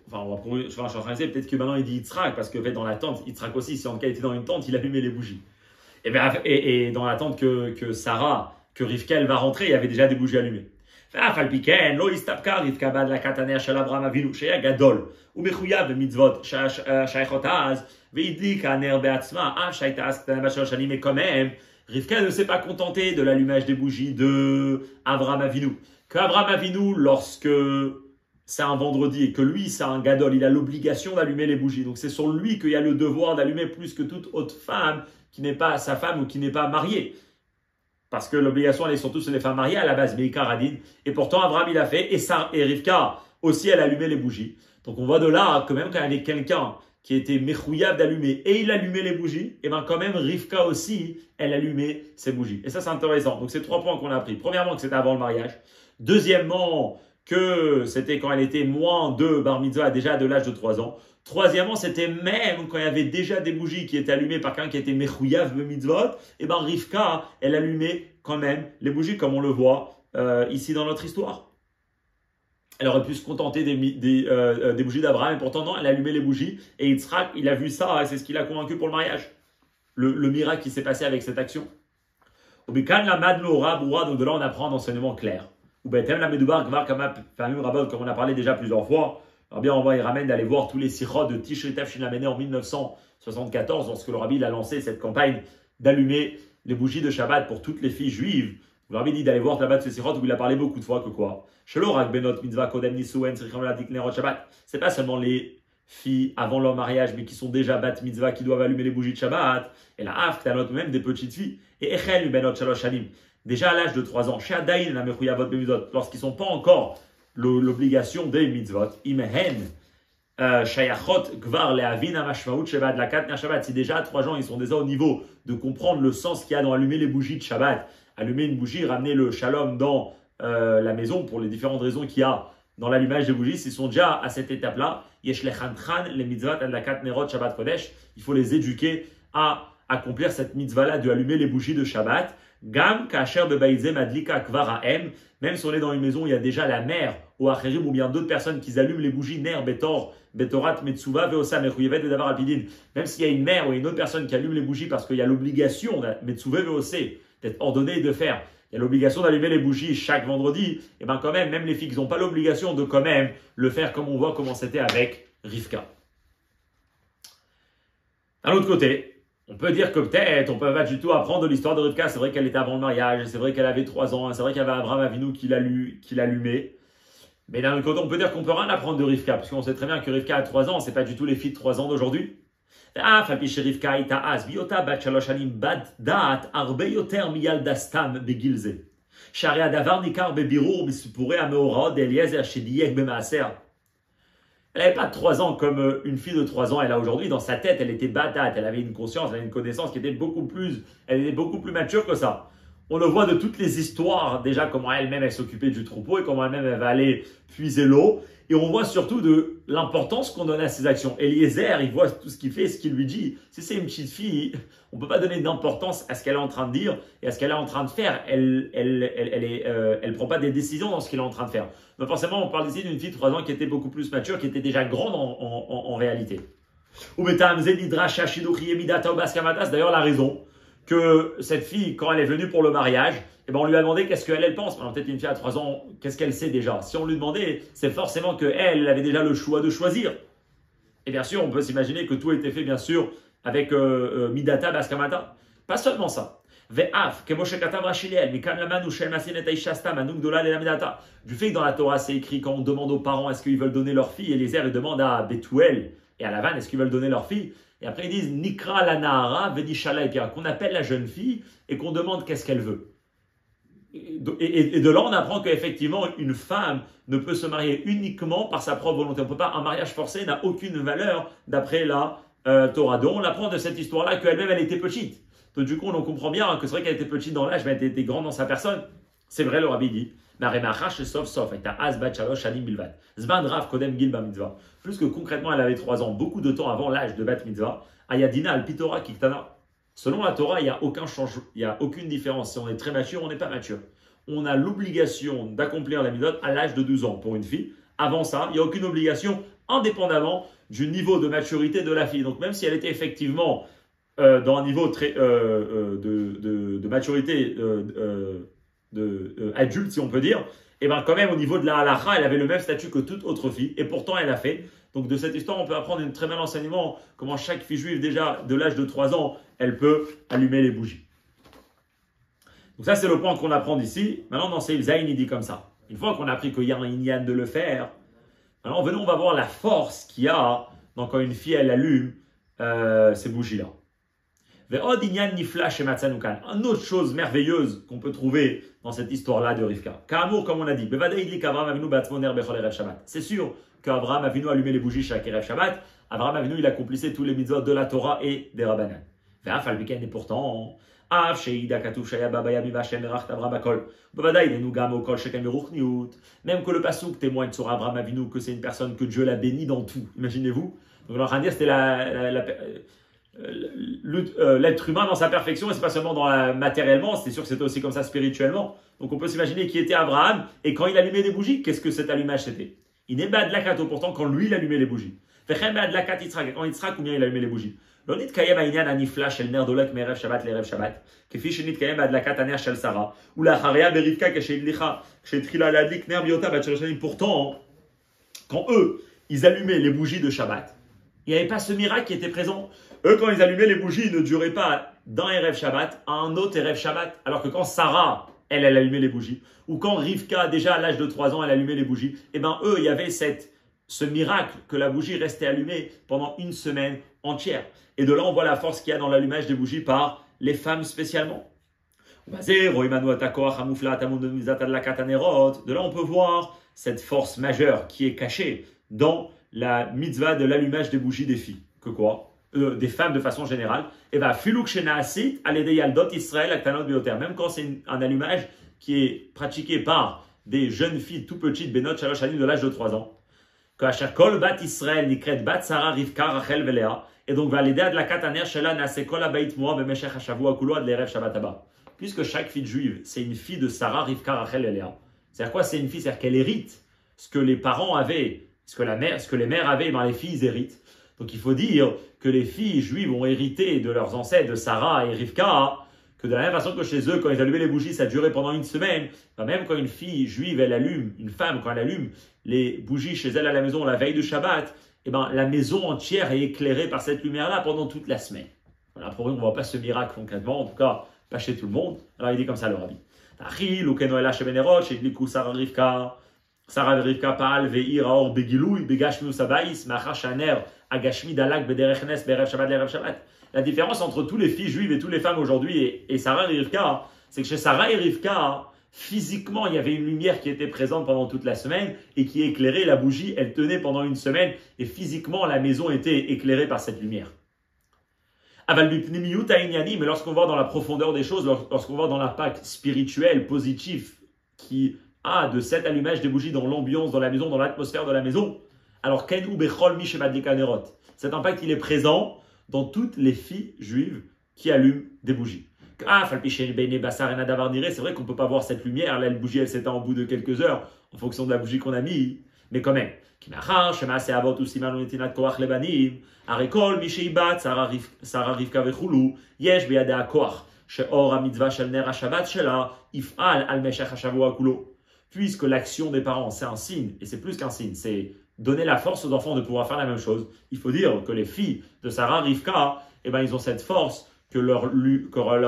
enfin, on va prouver, je suis en train de dire, peut-être que maintenant il dit Yitzhak, parce que fait, dans la tente, Yitzhak aussi, si en cas il était dans une tente, il allumait les bougies. Et dans la tente que Sarah, que Rivka, elle va rentrer, il y avait déjà des bougies allumées. ואף על פי כן לא הסתפקה רבקה בהדלקת הנר של אברהם אבינו שהיה גדול ומחויב במצוות שייכות אז והדליקה הנר בעצמה אף שהייתה אז קטנה בת 3 שנים mais quand même Rivka ne s'est pas contentée de l'allumage des bougies de Abraham Avinu. Que Abraham Avinu, lorsque c'est un vendredi et que lui c'est un gadol, il a l'obligation d'allumer les bougies. Donc c'est sur lui qu'il y a le devoir d'allumer plus que toute autre femme qui n'est pas sa femme ou qui n'est pas mariée. Parce que l'obligation, elle est surtout sur les femmes mariées à la base, mais Ikaradine. Et pourtant, Abraham, il a fait, et Rivka aussi, elle allumait les bougies. Donc on voit de là que même quand il y avait quelqu'un qui était mechouillab d'allumer et il allumait les bougies, et bien quand même, Rivka aussi, elle allumait ses bougies. Et ça, c'est intéressant. Donc c'est 3 points qu'on a appris. Premièrement, que c'était avant le mariage. Deuxièmement, que c'était quand elle était moins de bar mitzvah, déjà de l'âge de 3 ans. Troisièmement, c'était même quand il y avait déjà des bougies qui étaient allumées par quelqu'un qui était mechouyav mitzvot, et ben Rivka, elle allumait quand même les bougies comme on le voit ici dans notre histoire. Elle aurait pu se contenter des bougies d'Abraham, et pourtant non, elle allumait les bougies, et Yitzhak, il a vu ça, et c'est ce qui l'a convaincu pour le mariage. Le miracle qui s'est passé avec cette action. Donc de là on apprend un enseignement clair. Comme on a parlé déjà plusieurs fois, alors bien, on va y ramène d'aller voir tous les sikhot de Tishri Tafshin Lamene en 1974, lorsque le rabbi a lancé cette campagne d'allumer les bougies de Shabbat pour toutes les filles juives Vous leur avez dit d'aller voir là-bas de Sesirot où il a parlé beaucoup de fois que quoi? C'est pas seulement les filles avant leur mariage, mais qui sont déjà bat mitzvah, qui doivent allumer les bougies de Shabbat. Et la haf, t'as même des petites filles. Et echel benot shalosh shanim. Déjà à l'âge de 3 ans, chez Adaïn, la mechuyavot b'mitzvot, lorsqu'ils sont pas encore l'obligation des mitzvot, imehen. Shayachot Gvar Leavin Amashmaout Shabbat la Katner Shabbat. Si déjà à 3 ans ils sont déjà au niveau de comprendre le sens qu'il y a dans allumer les bougies de Shabbat, allumer une bougie, ramener le shalom dans la maison pour les différentes raisons qu'il y a dans l'allumage des bougies, s'ils sont déjà à cette étape-là, Yesh Lechan les mitzvot Adlakat Nerot Shabbat Kodesh, il faut les éduquer à accomplir cette mitzvah-là de allumer les bougies de Shabbat. Gam Kacher Bebaïze Madlika Kvar Aem, même si on est dans une maison où il y a déjà la mère ou Acherim ou bien d'autres personnes qui allument les bougies Ner Betor Betorat Metsuva Veosa Mechuyevet Vedavar Alpidin, même s'il y a une mère ou une autre personne qui allume les bougies parce qu'il y a l'obligation Metsuva Veosé d'être ordonné de faire, il y a l'obligation d'allumer les bougies chaque vendredi, et bien quand même les filles qui n'ont pas l'obligation de quand même le faire comme on voit comment c'était avec Rivka. D'un autre côté, on peut dire que peut-être, on peut pas du tout apprendre de l'histoire de Rivka. C'est vrai qu'elle était avant le mariage, c'est vrai qu'elle avait 3 ans, c'est vrai qu'il y avait Abraham Avinu qui l'allumait. Mais d'un autre côté, on peut dire qu'on peut rien apprendre de Rivka, parce qu'on sait très bien que Rivka a 3 ans, c'est pas du tout les filles de 3 ans d'aujourd'hui. Elle n'avait pas 3 ans comme une fille de 3 ans elle a aujourd'hui. Dans sa tête, elle était batate, elle avait une conscience, elle avait une connaissance qui était beaucoup plus mature que ça. On le voit de toutes les histoires, déjà comment elle-même elle s'occupait du troupeau et comment elle-même elle va aller puiser l'eau. Et on voit surtout de l'importance qu'on donne à ses actions. Eliezer, il voit tout ce qu'il fait, ce qu'il lui dit. Si c'est une petite fille, on ne peut pas donner d'importance à ce qu'elle est en train de dire et à ce qu'elle est en train de faire. Elle prend pas des décisions dans ce qu'elle est en train de faire. Mais forcément, on parle ici d'une fille de 3 ans qui était beaucoup plus mature, qui était déjà grande en réalité. D'ailleurs, la raison que cette fille, quand elle est venue pour le mariage, eh ben on lui a demandé qu'est-ce qu'elle pense. Peut-être une fille à 3 ans, qu'est-ce qu'elle sait déjà? Si on lui demandait, c'est forcément qu'elle avait déjà le choix de choisir. Et bien sûr, on peut s'imaginer que tout a été fait, bien sûr, avec Midata Baskamata. Pas seulement ça. Du fait que dans la Torah, c'est écrit quand on demande aux parents est-ce qu'ils veulent donner leur fille, et les airs demandent à Bethuel et à Lavan est-ce qu'ils veulent donner leur fille. Et après, ils disent Nikra la Nahara, Vedishala et Pira, qu'on appelle la jeune fille et qu'on demande qu'est-ce qu'elle veut. Et de là, on apprend qu'effectivement, une femme ne peut se marier uniquement par sa propre volonté. On peut pas, un mariage forcé n'a aucune valeur d'après la Torah. Donc, on apprend de cette histoire-là qu'elle-même, elle était petite. Donc, du coup, on comprend bien que c'est vrai qu'elle était petite dans l'âge, mais elle était grande dans sa personne. C'est vrai, le rabbi dit. Plus que concrètement, elle avait 3 ans, beaucoup de temps avant l'âge de Bat Mitzvah. Ayadina al-Pitora Kiktana. Selon la Torah, il n'y a aucun changement, il n'y a aucune différence. Si on est très mature, on n'est pas mature. On a l'obligation d'accomplir la mitzvah à l'âge de 12 ans pour une fille. Avant ça, il n'y a aucune obligation, indépendamment du niveau de maturité de la fille. Donc même si elle était effectivement dans un niveau très, de maturité adulte, si on peut dire, et bien quand même au niveau de la halakha, elle avait le même statut que toute autre fille. Et pourtant, elle a fait. Donc de cette histoire, on peut apprendre un très bel enseignement, comment chaque fille juive, déjà de l'âge de 3 ans, elle peut allumer les bougies. Donc ça, c'est le point qu'on apprend d'ici. Maintenant, dans Seif Zayin, il dit comme ça. Une fois qu'on a appris qu'il y a un inyan de le faire, maintenant, venons, on va voir la force qu'il y a dans quand une fille, elle allume ces bougies-là. Une autre chose merveilleuse qu'on peut trouver dans cette histoire-là de Rivka. Ka'amour, comme on a dit, c'est sûr qu'Abraham Avinu allumait les bougies chaque Erev Shabbat. Abraham Avinu, il accomplissait tous les mitzvot de la Torah et des Rabbanan. Et pourtant, même que le pasuk témoigne sur Abraham Avinu que c'est une personne que Dieu l'a béni dans tout. Imaginez-vous. Donc, on va dire c'était l'être humain dans sa perfection, et c'est pas seulement matériellement, c'est sûr que c'était aussi comme ça spirituellement. Donc on peut s'imaginer qui était Abraham, et quand il allumait des bougies, qu'est-ce que cet allumage c'était? Il n'est pas de la kato, pourtant quand lui il allumait les bougies. Quand Yitzhak, combien il allumait les bougies? לא נתקיים העניין הנפלא של נר דולק מערב שבת לערב שבת, כפי שנתקיים בהדלקת הנר של שרה, ולאחריה ברבקה כשהתחילה להדליק נר בהיותה בת 3 שנים. Pourtant, quand eux, ils allumaient les bougies de Shabbat, il n'y avait pas ce miracle qui était présent. Eux, quand ils allumaient les bougies, ils ne duraient pas d'un Erev Shabbat à un autre Erev Shabbat. Alors que quand Sarah, elle allumait les bougies. Ou quand Rivka, déjà à l'âge de 3 ans, elle allumait les bougies. Eh bien, eux, il y avait ce miracle que la bougie restait allumée pendant une semaine entière. Et de là, on voit la force qu'il y a dans l'allumage des bougies par les femmes spécialement. De là, on peut voir cette force majeure qui est cachée dans la mitzvah de l'allumage des bougies des filles. Que quoi? Des femmes de façon générale. Et bien, même quand c'est un allumage qui est pratiqué par des jeunes filles tout petites, Benot Shalosh Shanim, de l'âge de 3 ans. Kol bat Israël nikret bat Sarah Rivka Rachel Velea. Et donc, puisque chaque fille juive, c'est une fille de Sarah, Rivka, Rachel et Léa. C'est-à-dire quoi? C'est une fille, c'est-à-dire qu'elle hérite ce que les parents avaient, ce que les mères avaient, ben les filles héritent. Donc il faut dire que les filles juives ont hérité de leurs ancêtres, de Sarah et Rivka, que de la même façon que chez eux, quand ils allumaient les bougies, ça durait pendant une semaine. Ben même quand une fille juive, elle allume, une femme, quand elle allume les bougies chez elle à la maison la veille de Shabbat, eh ben, la maison entière est éclairée par cette lumière-là pendant toute la semaine. Voilà, pour eux, on ne voit pas ce miracle concrètement, en tout cas, pas chez tout le monde. Alors il dit comme ça le rabbi. Sarah Rivka Paal Ve'ir Aor Begilui Begashmi Usabais Machar Shaner Agashmi Dalak Bederech Nes Berev Shabbat Lerev Shabbat. La différence entre tous les filles juives et toutes les femmes aujourd'hui et Sarah et Rivka, c'est que chez Sarah et Rivka, physiquement, il y avait une lumière qui était présente pendant toute la semaine et qui éclairait la bougie. Elle tenait pendant une semaine et physiquement, la maison était éclairée par cette lumière. Mais lorsqu'on va dans la profondeur des choses, lorsqu'on va dans l'impact spirituel, positif qui a de cet allumage des bougies dans l'ambiance, dans la maison, dans l'atmosphère de la maison, alors cet impact, il est présent dans toutes les filles juives qui allument des bougies. C'est vrai qu'on ne peut pas voir cette lumière, la bougie elle s'éteint au bout de quelques heures en fonction de la bougie qu'on a mis, mais quand même. Puisque l'action des parents, c'est un signe, et c'est plus qu'un signe, c'est donner la force aux enfants de pouvoir faire la même chose. Il faut dire que les filles de Sarah Rivka, eh ben, ils ont cette force que leur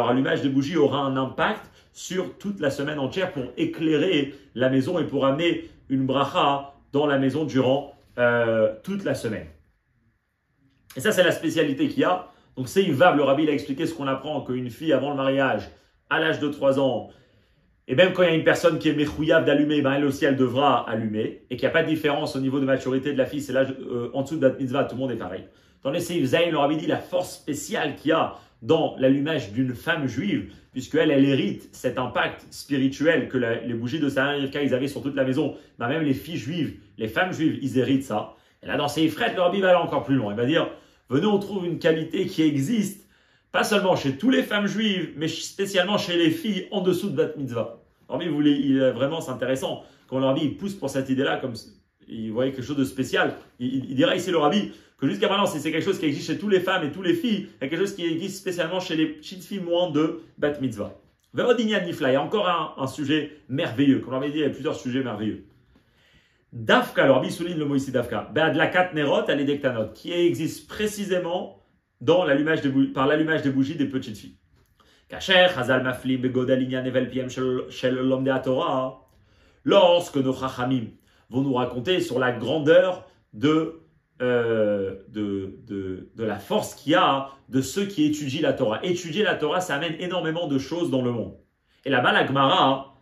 allumage de bougies aura un impact sur toute la semaine entière pour éclairer la maison et pour amener une bracha dans la maison durant toute la semaine. Et ça, c'est la spécialité qu'il y a. Donc, c'est Yvav, le rabbi, il a expliqué ce qu'on apprend, qu'une fille avant le mariage, à l'âge de 3 ans, et même quand il y a une personne qui est mechouyav d'allumer, ben elle aussi, elle devra allumer. Et qu'il n'y a pas de différence au niveau de maturité de la fille. C'est l'âge en dessous de la mitzvah, tout le monde est pareil. Dans les Seif Zayin, le rabbi dit la force spéciale qu'il y a dans l'allumage d'une femme juive, puisqu'elle hérite cet impact spirituel que les bougies de Sarah et Rivka, ils avaient sur toute la maison. Ben même les filles juives, les femmes juives, ils héritent ça. Et là, dans Seif Fret, le rabbi va aller encore plus loin. Il va dire, venez, on trouve une qualité qui existe pas seulement chez toutes les femmes juives, mais spécialement chez les filles en dessous de Bat Mitzvah. Alors, vraiment, c'est intéressant. Quand le rabbi il pousse pour cette idée-là, comme il voyait quelque chose de spécial, il dira ici le rabbi que jusqu'à maintenant, c'est quelque chose qui existe chez toutes les femmes et toutes les filles, il y a quelque chose qui existe spécialement chez les petites filles moins de Bat Mitzvah. Ve'odinyan Nifla, il y a encore un sujet merveilleux. Comme on l'avait dit, il y a plusieurs sujets merveilleux. Dafka, le rabbi souligne le mot ici Dafka, Be'adlakat Nerot Aledektanot, qui existe précisément dans par l'allumage des bougies des petites filles. Lorsque nos chachamim vont nous raconter sur la grandeur de la force qu'il y a de ceux qui étudient la Torah. Étudier la Torah, ça amène énormément de choses dans le monde. Et là-bas, la Gemara,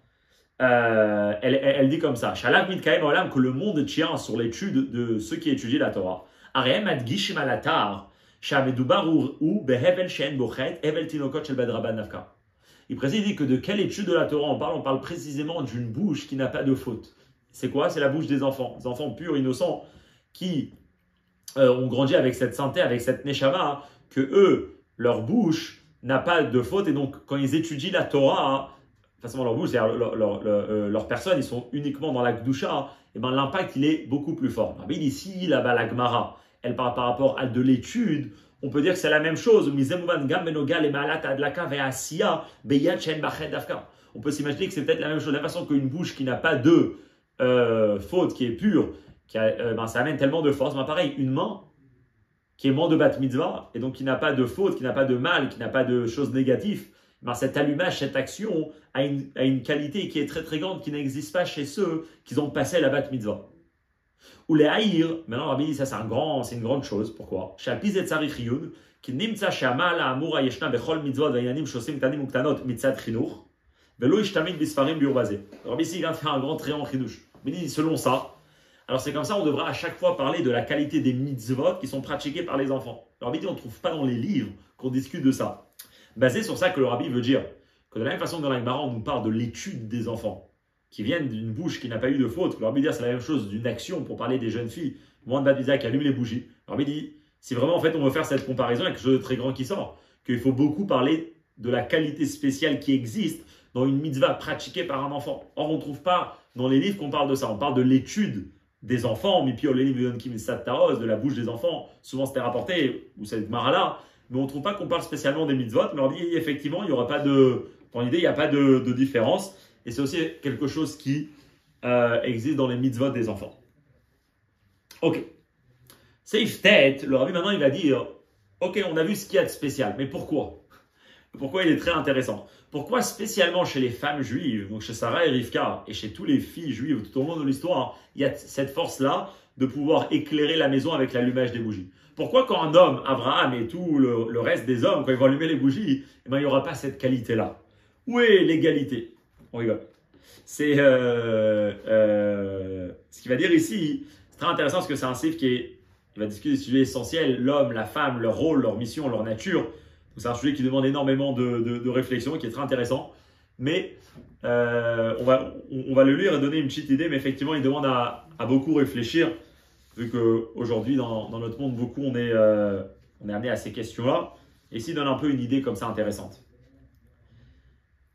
elle dit comme ça, que le monde tient sur l'étude de ceux qui étudient la Torah. Il précise que de quelle étude de la Torah on parle? On parle précisément d'une bouche qui n'a pas de faute. C'est quoi? C'est la bouche des enfants purs, innocents, qui ont grandi avec cette santé, avec cette neshama, que eux, leur bouche n'a pas de faute. Et donc, quand ils étudient la Torah, facilement leur bouche, c'est-à-dire leur personne, ils sont uniquement dans la Gdusha, et ben l'impact, il est beaucoup plus fort. Mais ici, là-bas, la Gemara, elle parle par rapport à de l'étude, on peut dire que c'est la même chose. On peut s'imaginer que c'est peut-être la même chose. De la façon qu'une bouche qui n'a pas de faute, qui est pure, ça amène tellement de force. Pareil, une main qui est moins de bat mitzvah, et donc qui n'a pas de faute, qui n'a pas de mal, qui n'a pas de choses négatives, ben, cet allumage, cette action a une qualité qui est très très grande, qui n'existe pas chez ceux qui ont passé la bat mitzvah. Ou les haïr, maintenant Rabbi dit ça c'est une grande chose. Pourquoi? Chez Alpiz et Tzarich Yud, qui nimtza she'amal ha'amur ha'yeshna bechol mitzvot v'yanim shosim ktanim uktanot mitzad chinuch, velo ishtamid bisfarim biurbazé. Rabbi ici il vient de faire un grand trait en chinush. Il dit selon ça, alors c'est comme ça on devra à chaque fois parler de la qualité des mitzvot qui sont pratiqués par les enfants. Alors Rabbi dit on ne trouve pas dans les livres qu'on discute de ça. Basé sur ça que le Rabbi veut dire que de la même façon que dans la Gemara on nous parle de l'étude des enfants, qui viennent d'une bouche qui n'a pas eu de faute. Alors, dire c'est la même chose d'une action pour parler des jeunes filles. Moi, de Baptisa qui allume les bougies. Alors, il dit, si vraiment en fait on veut faire cette comparaison avec quelque chose de très grand qui sort, qu'il faut beaucoup parler de la qualité spéciale qui existe dans une mitzvah pratiquée par un enfant. Or, on ne trouve pas dans les livres qu'on parle de ça. On parle de l'étude des enfants, de la bouche des enfants. Souvent, c'était rapporté, ou cette mara-là, mais on ne trouve pas qu'on parle spécialement des mitzvot. Mais on dit, effectivement, il n'y aura pas de. Dans l'idée, il n'y a pas de différence. Et c'est aussi quelque chose qui existe dans les mitzvot des enfants. Ok. Safe tête, le Rabbi maintenant il va dire, ok, on a vu ce qu'il y a de spécial, mais pourquoi? Pourquoi il est très intéressant? Pourquoi spécialement chez les femmes juives, donc chez Sarah et Rivka, et chez toutes les filles juives tout au long de l'histoire, il y a cette force-là de pouvoir éclairer la maison avec l'allumage des bougies? Pourquoi quand un homme, Abraham et tout le reste des hommes, quand ils vont allumer les bougies, eh ben, il n'y aura pas cette qualité-là? Où est l'égalité? On rigole. C'est ce qu'il va dire ici, c'est très intéressant parce que c'est un sif il va discuter des sujets essentiels, l'homme, la femme, leur rôle, leur mission, leur nature. Donc c'est un sujet qui demande énormément de réflexion, qui est très intéressant. Mais on va le lire et donner une petite idée, mais effectivement il demande à beaucoup réfléchir, vu qu'aujourd'hui dans notre monde, beaucoup on est amené à ces questions-là. Et ici il donne un peu une idée comme ça intéressante.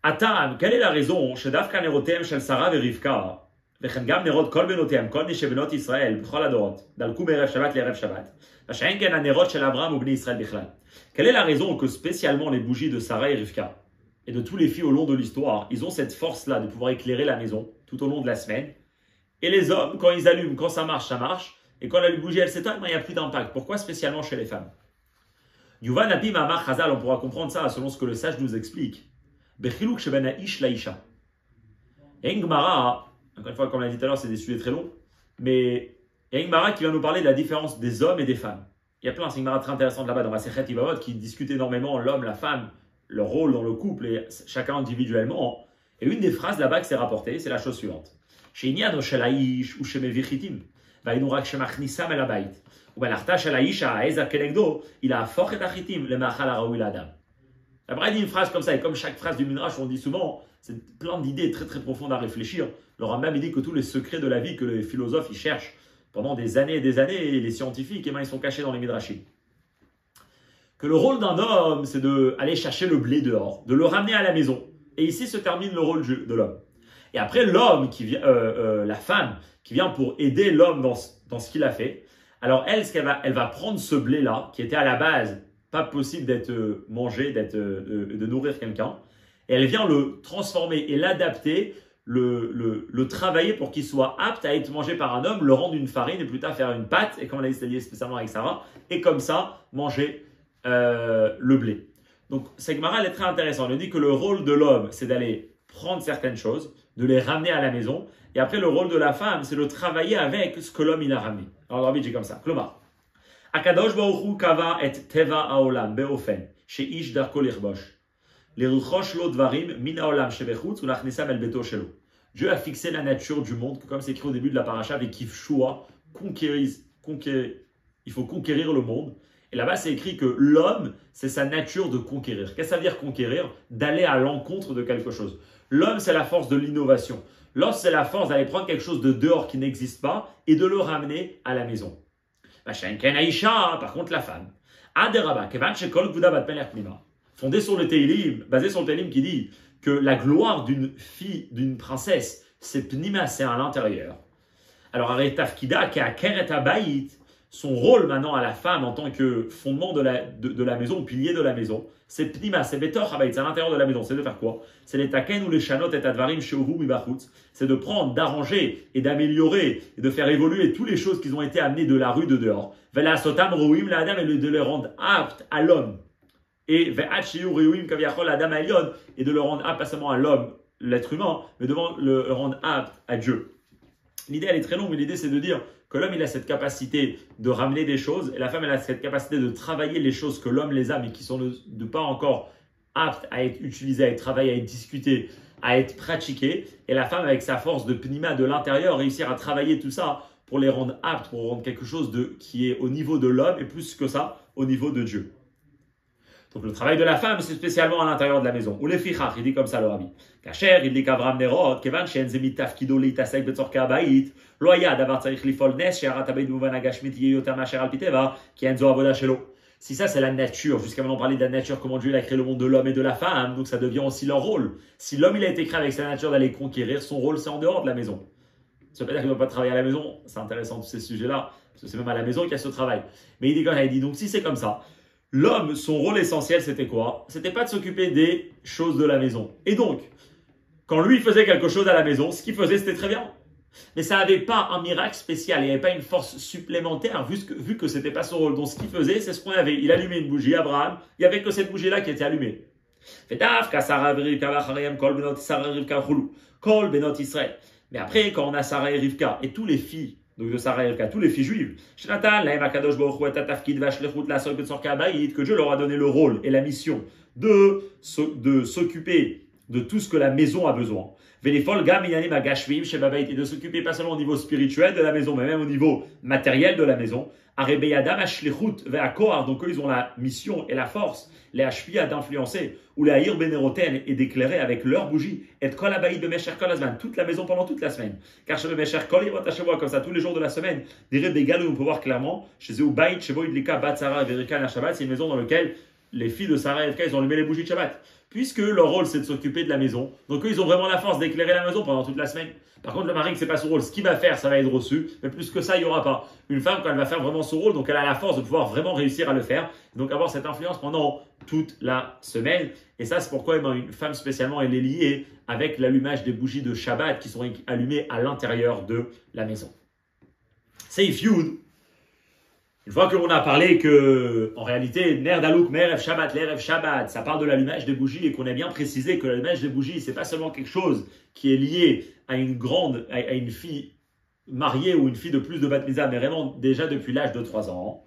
Atam, quelle est la raison chez Dafka Nerotem, chez Sarah et Rivka, Vechengam Nerot Kol Benotem, Kol Nishebenot Israël, Bchol Adorot, Dalkou Berev Shabbat, l'Erev Shabbat, Vachengen Anerot chez Abraham ou Bnei Israël Bichlal. Quelle est la raison que spécialement les bougies de Sarah et Rivka et de tous les filles au long de l'histoire, ils ont cette force-là de pouvoir éclairer la maison tout au long de la semaine, et les hommes, quand ils allument, quand ça marche, et quand la bougie elle s'éteint, il n'y a plus d'impact. Pourquoi spécialement chez les femmes? Yuvan Nabi Mamar Chazal, on pourra comprendre ça selon ce que le sage nous explique. Bechiluk shebena ish la isha. Et une Gemara, encore une fois, comme on l'a dit tout à l'heure, c'est des sujets très longs, mais il y a une Gemara qui va nous parler de la différence des hommes et des femmes. Il y a plein de Gemara très intéressantes là-bas dans Masechet Yevamot qui discutent énormément l'homme, la femme, leur rôle dans le couple et chacun individuellement. Et une des phrases là-bas qui s'est rapportée, c'est la chose suivante. Sheinian o shel haish ou shemevichitim, va'inu rak shemachnisam el habayit, ou belachta shel haisha ha'ezer kenegdo, il a afoch et achitim le ma'achal haraoui l'adam. Après, il dit une phrase comme ça, et comme chaque phrase du Midrash, on dit souvent, c'est plein d'idées très très profondes à réfléchir. Le Rambam il dit que tous les secrets de la vie que les philosophes ils cherchent pendant des années et des années, et les scientifiques, ils sont cachés dans les Midrashim. Que le rôle d'un homme, c'est d'aller chercher le blé dehors, de le ramener à la maison. Et ici se termine le rôle de l'homme. Et après, l'homme qui vient, la femme qui vient pour aider l'homme dans ce qu'il a fait, alors elle, elle va prendre ce blé-là, qui était à la base pas possible d'être mangé, de nourrir quelqu'un. Et elle vient le transformer et l'adapter, le travailler pour qu'il soit apte à être mangé par un homme, le rendre une farine et plus tard faire une pâte, et comme on l'a dit spécialement avec Sarah, et comme ça, manger le blé. Donc, cette Gemara, elle est très intéressante. Elle dit que le rôle de l'homme, c'est d'aller prendre certaines choses, de les ramener à la maison, et après, le rôle de la femme, c'est de travailler avec ce que l'homme il a ramené. Alors, David, j'ai comme ça. Klomar. Akadosh Baruch Hu kava et teva haolam beofen sheish darko lirbosh lirchosh lo dvarim min haolam shebechutz ulachnisam el beto shelo. Dieu a fixé la nature du monde, comme c'est écrit au début de la paracha, avec Kivshua, il faut conquérir le monde. Et là-bas, c'est écrit que l'homme, c'est sa nature de conquérir. Qu'est-ce que ça veut dire conquérir? D'aller à l'encontre de quelque chose. L'homme, c'est la force de l'innovation. L'homme, c'est la force d'aller prendre quelque chose de dehors qui n'existe pas et de le ramener à la maison. Par contre, la femme. Fondé sur le Teilim, basé sur le Teilim qui dit que la gloire d'une fille, d'une princesse, c'est Pnima, c'est à l'intérieur. Alors, Aretafkida, qui a Keret Abayit, son rôle maintenant à la femme en tant que fondement de la maison, pilier de la maison, c'est Pnima, c'est Betor Abayit, c'est à l'intérieur de la maison. C'est de faire quoi? C'est les Taken ou les Shanot et Advarim Sheuru Mibachutz. C'est de prendre, d'arranger et d'améliorer et de faire évoluer toutes les choses qui ont été amenées de la rue de dehors. Vela Sotam Rouim la Adam et de les rendre aptes à l'homme. et de le rendre apte pas seulement à l'homme, l'être humain, mais de le rendre apte à Dieu. L'idée, elle est très longue, mais l'idée, c'est de dire que l'homme, il a cette capacité de ramener des choses, et la femme, elle a cette capacité de travailler les choses que l'homme les a, mais qui sont de pas encore aptes à être utilisées, à être travaillées, à être discutées, à être pratiquées. Et la femme, avec sa force de pnima de l'intérieur, réussir à travailler tout ça pour les rendre aptes, pour rendre quelque chose qui est au niveau de l'homme, et plus que ça, au niveau de Dieu. Donc le travail de la femme, c'est spécialement à l'intérieur de la maison. Ou les fichach, il dit comme ça le rabbi. Kacher, il dit qu'Avram Nerot, kevan shen zemit tafkido litasek betzorke habayit, lo haya davar tzarich lifol nes she'arat habayit mouvan hagashmit yeyotam asher al piteva, ki enzo avoda shelo. Si ça c'est la nature, jusqu'à maintenant on parlait de la nature, comment Dieu a créé le monde de l'homme et de la femme, donc ça devient aussi leur rôle. Si l'homme il a été créé avec sa nature d'aller conquérir, son rôle c'est en dehors de la maison. Ça veut pas dire qu'il ne doit pas travailler à la maison, c'est intéressant tous ces sujets-là, parce que c'est même à la maison qu'il y a ce travail. Mais il dit quand il dit, donc si c'est comme ça, l'homme, son rôle essentiel, c'était quoi? C'était pas de s'occuper des choses de la maison. Et donc, quand lui faisait quelque chose à la maison, ce qu'il faisait, c'était très bien. Mais ça n'avait pas un miracle spécial, il n'y avait pas une force supplémentaire, vu que ce n'était pas son rôle. Donc, ce qu'il faisait, c'est ce qu'on avait. Il allumait une bougie, Abraham, il n'y avait que cette bougie-là qui était allumée. Mais après, quand on a Sarah et Rivka, et tous les filles, donc de Sarah et Rivka, tous les filles juives, que Dieu leur a donné le rôle et la mission de s'occuper de tout ce que la maison a besoin. Et de s'occuper pas seulement au niveau spirituel de la maison, mais même au niveau matériel de la maison. Donc eux, ils ont la mission et la force, les hashpia d'influencer, ou les haïr beneroten et d'éclairer avec leur bougie, et kol abayit bemesher kol hazman, toute la maison pendant toute la semaine. Car chez bemesher kol yevot hashavua, comme ça tous les jours de la semaine, des bégal où on peut voir clairement, chez eux bayit shebo idlika bat Sarah et Rivka Shabbat, c'est une maison dans laquelle les filles de Sarah et Rivka, ils ont allumé les bougies de Shabbat. Puisque leur rôle c'est de s'occuper de la maison, donc eux ils ont vraiment la force d'éclairer la maison pendant toute la semaine. Par contre le mari, c'est pas son rôle, ce qu'il va faire ça va être reçu, mais plus que ça il n'y aura pas. Une femme quand elle va faire vraiment son rôle, donc elle a la force de pouvoir vraiment réussir à le faire, donc avoir cette influence pendant toute la semaine. Et ça c'est pourquoi une femme spécialement elle est liée avec l'allumage des bougies de Shabbat qui sont allumées à l'intérieur de la maison. Seif Yud. Une fois qu'on a parlé que, en réalité, Ner Dalouk, Merev Shabbat, l'Erev Shabbat, ça parle de l'allumage des bougies et qu'on a bien précisé que l'allumage des bougies, c'est pas seulement quelque chose qui est lié à une fille mariée ou une fille de plus de bat mitzvah, mais vraiment déjà depuis l'âge de 3 ans.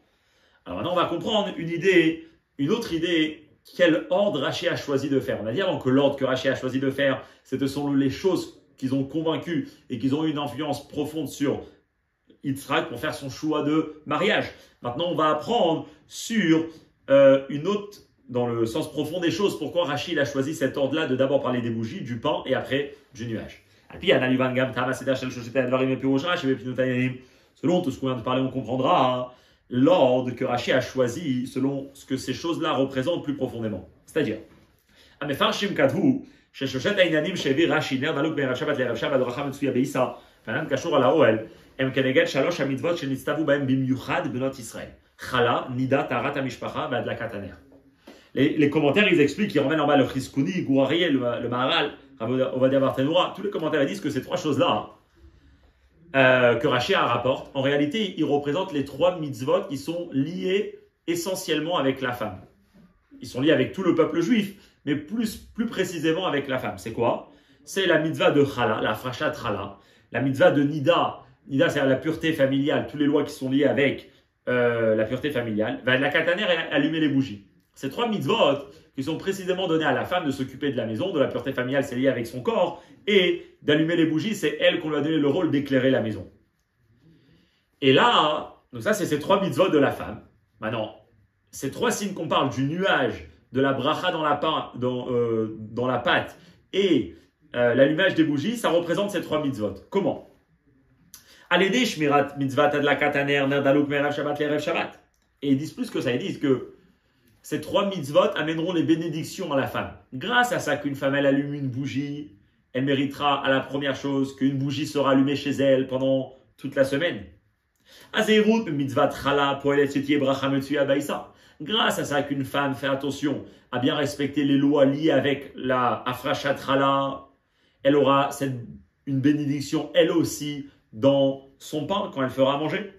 Alors maintenant, on va comprendre une autre idée, quel ordre Raché a choisi de faire. On a dit avant que l'ordre que Raché a choisi de faire, ce sont les choses qu'ils ont convaincu et qu'ils ont eu une influence profonde sur Yitzhak pour faire son choix de mariage. Maintenant, on va apprendre sur une autre, dans le sens profond des choses, pourquoi Rachid a choisi cet ordre-là de d'abord parler des bougies, du pain et après du nuage. Selon tout ce qu'on vient de parler, on comprendra l'ordre que Rachid a choisi selon ce que ces choses-là représentent plus profondément. C'est-à-dire, Amefarshim Kadhu, Sheshoshet Ainanim Shevi Rachid, Ner Daluk Me'erav Shabbat, L'Erev Shabbat, Doracham Metsuya Beisa, Fanan Kashur Ala Oel, Keneged Shalosh Hamitzvot Shenitztavu Bahem Bimyuchad Benot Israël. Chala, Nida, Tarat Amishpacha, Vadlakataner. Les commentaires, ils expliquent, ils remettent en bas le Chiskouni, Gourarié, le Maharal, Ovadia Barthénoura. Tous les commentaires disent que ces 3 choses-là que Rashi rapporte, en réalité, ils représentent les 3 mitzvot qui sont liés essentiellement avec la femme. Ils sont liés avec tout le peuple juif, mais plus précisément avec la femme. C'est quoi? C'est la mitzvah de Chala, la Frachat Chala, la mitzvah de Nida. Nida, c'est la pureté familiale, toutes les lois qui sont liées avec la pureté familiale. La kataner et allumer les bougies. Ces 3 mitzvot qui sont précisément donnés à la femme de s'occuper de la maison, de la pureté familiale, c'est lié avec son corps, et d'allumer les bougies, c'est elle qu'on lui a donné le rôle d'éclairer la maison. Et là, donc ça c'est ces 3 mitzvot de la femme. Maintenant, ces 3 signes qu'on parle du nuage, de la bracha dans la pâte et l'allumage des bougies, ça représente ces 3 mitzvot. Comment? Alédé Shmirat Mitzvat Adlakat Aner Ner Daluk Me'erav Shabbat L'Erev Shabbat. Et ils disent plus que ça, ils disent que ces 3 mitzvot amèneront les bénédictions à la femme. Grâce à ça qu'une femme elle allume une bougie, elle méritera à la première chose qu'une bougie sera allumée chez elle pendant toute la semaine. Azeirut Mitzvat Chala Poelet Setiye Bracha Metsuya Baïsa. Grâce à ça qu'une femme fait attention à bien respecter les lois liées avec la Afrashat Chala, elle aura une bénédiction elle aussi dans son pain quand elle fera manger.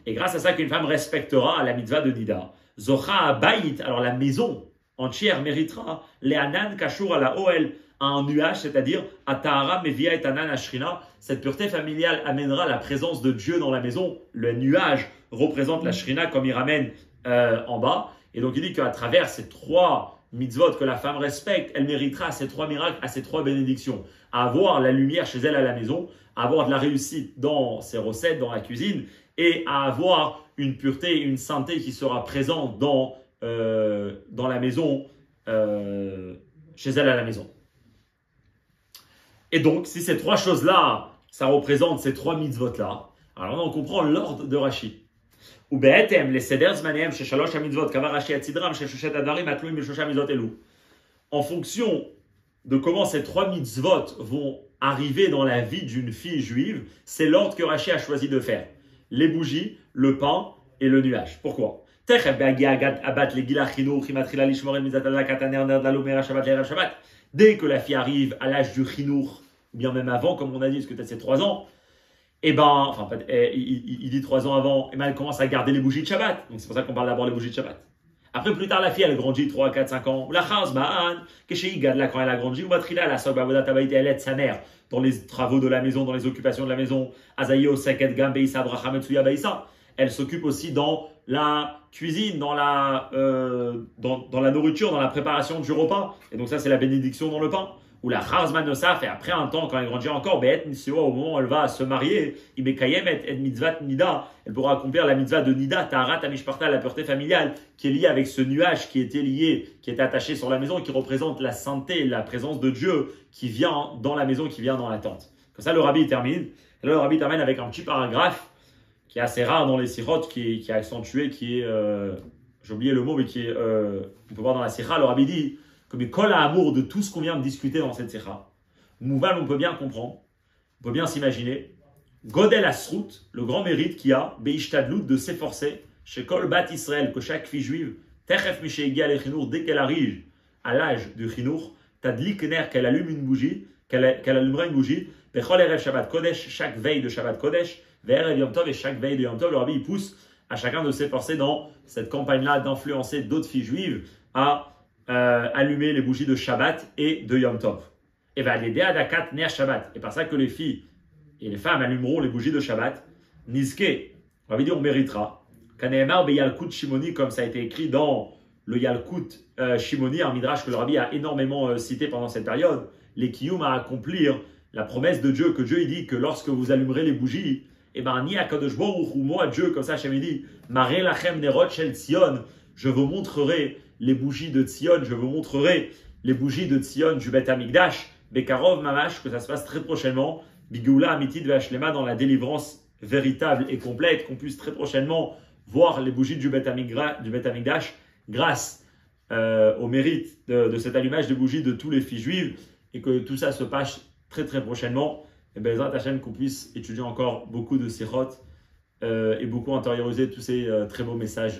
Et grâce à ça qu'une femme respectera la mitzvah de Nida. Zocha Abayit, alors la maison entière méritera les Anan Kashur à la Oel, à un nuage, c'est-à-dire à Tahara Mevia et Anan Ashrina. Cette pureté familiale amènera la présence de Dieu dans la maison. Le nuage représente la Shrina comme il ramène en bas. Et donc il dit qu'à travers ces 3 mitzvot que la femme respecte, elle méritera ces 3 miracles, à ces 3 bénédictions. À avoir la lumière chez elle à la maison, à avoir de la réussite dans ses recettes, dans la cuisine, et à avoir une pureté, une sainteté qui sera présente dans la maison, chez elle à la maison. Et donc, si ces 3 choses-là, ça représente ces 3 mitzvot-là, alors on comprend l'ordre de Rashi. Ou be'etem, les seder zmanehem, chez shalosh mitzvot, kavar Rashi atsidram, chez shoshet adarim, atluim, b'shosha mitzvot elu. En fonction de comment ces 3 mitzvot vont arriver dans la vie d'une fille juive, c'est l'ordre que Rashi a choisi de faire. Les bougies, le pain et le nuage. Pourquoi? Dès que la fille arrive à l'âge du chinour, ou bien même avant, comme on a dit, parce que peut-être c'est 3 ans, et il dit 3 ans avant, et ben elle commence à garder les bougies de Shabbat. Donc c'est pour ça qu'on parle d'abord des bougies de Shabbat. Après, plus tard, la fille, elle grandit 3, 4, 5 ans. La chaz, ba'an, kesheigad, là, quand elle a grandi, ou batrila, la sob, avodat, tabaït, elle aide sa mère dans les travaux de la maison, dans les occupations de la maison. Azayo, seket, gam, beisa, bracha, metsuya, beisa. Elle s'occupe aussi dans la cuisine, dans la nourriture, dans la préparation du repas. Et donc ça, c'est la bénédiction dans le pain. Ou la charzman nosaf, et après un temps, quand elle grandit encore, au moment où elle va se marier, elle pourra accomplir la mitzvah de nida, taharat amishparta, la pureté familiale, qui est liée avec ce nuage qui était attaché sur la maison, qui représente la sainteté, la présence de Dieu qui vient dans la maison, qui vient dans la tente. Comme ça, le rabbi termine. Et là, le rabbi termine avec un petit paragraphe qui est assez rare dans les sirotes, qui est accentué, qui est, j'ai oublié le mot, mais qui est, on peut voir dans la sira, le rabbi dit, comme il colle à amour de tout ce qu'on vient de discuter dans cette sira. Mouval, on peut bien comprendre, on peut bien s'imaginer, Godel Asrut, le grand mérite qu'il y a, Beishtadlut, de s'efforcer, chez Kol Bat Israël, que chaque fille juive, Techef Misheigia le Chinour, dès qu'elle arrive à l'âge du Chinour, Tadlik Ner, qu'elle allume une bougie, qu'elle allumera une bougie, Bechol Erev Shabbat Kodesh, chaque veille de Shabbat Kodesh, Ve'erev Yom Tov, et chaque veille de Yom Tov, le rabbi il pousse à chacun de s'efforcer dans cette campagne-là d'influencer d'autres filles juives à allumer les bougies de Shabbat et de Yom Tov. Et va l'aider à Dakat Ner Shabbat. Et par ça que les filles et les femmes allumeront les bougies de Shabbat. Nizke, on va dire on méritera. Kaneemar be Yalkut Shimoni, comme ça a été écrit dans le Yalkut Shimoni, un midrash que le rabbi a énormément cité pendant cette période. Les kiyum à accomplir la promesse de Dieu, que Dieu il dit que lorsque vous allumerez les bougies, et ben ni Akadosh Baruch Hu, moi Dieu, comme ça Hashem il dit, Maré lachem nerot shel Tzion, je vous montrerai les bougies de Tzion, je vous montrerai les bougies de Tzion du Bet Hamikdash, Bekarov Mamash, que ça se passe très prochainement, Bigoula Amitid Vashlema, dans la délivrance véritable et complète, qu'on puisse très prochainement voir les bougies du Bet Hamikdash grâce au mérite de cet allumage des bougies de tous les filles juives, et que tout ça se passe très très prochainement. Et bien, Hashem, qu'on puisse étudier encore beaucoup de sirot et beaucoup intérioriser tous ces très beaux messages.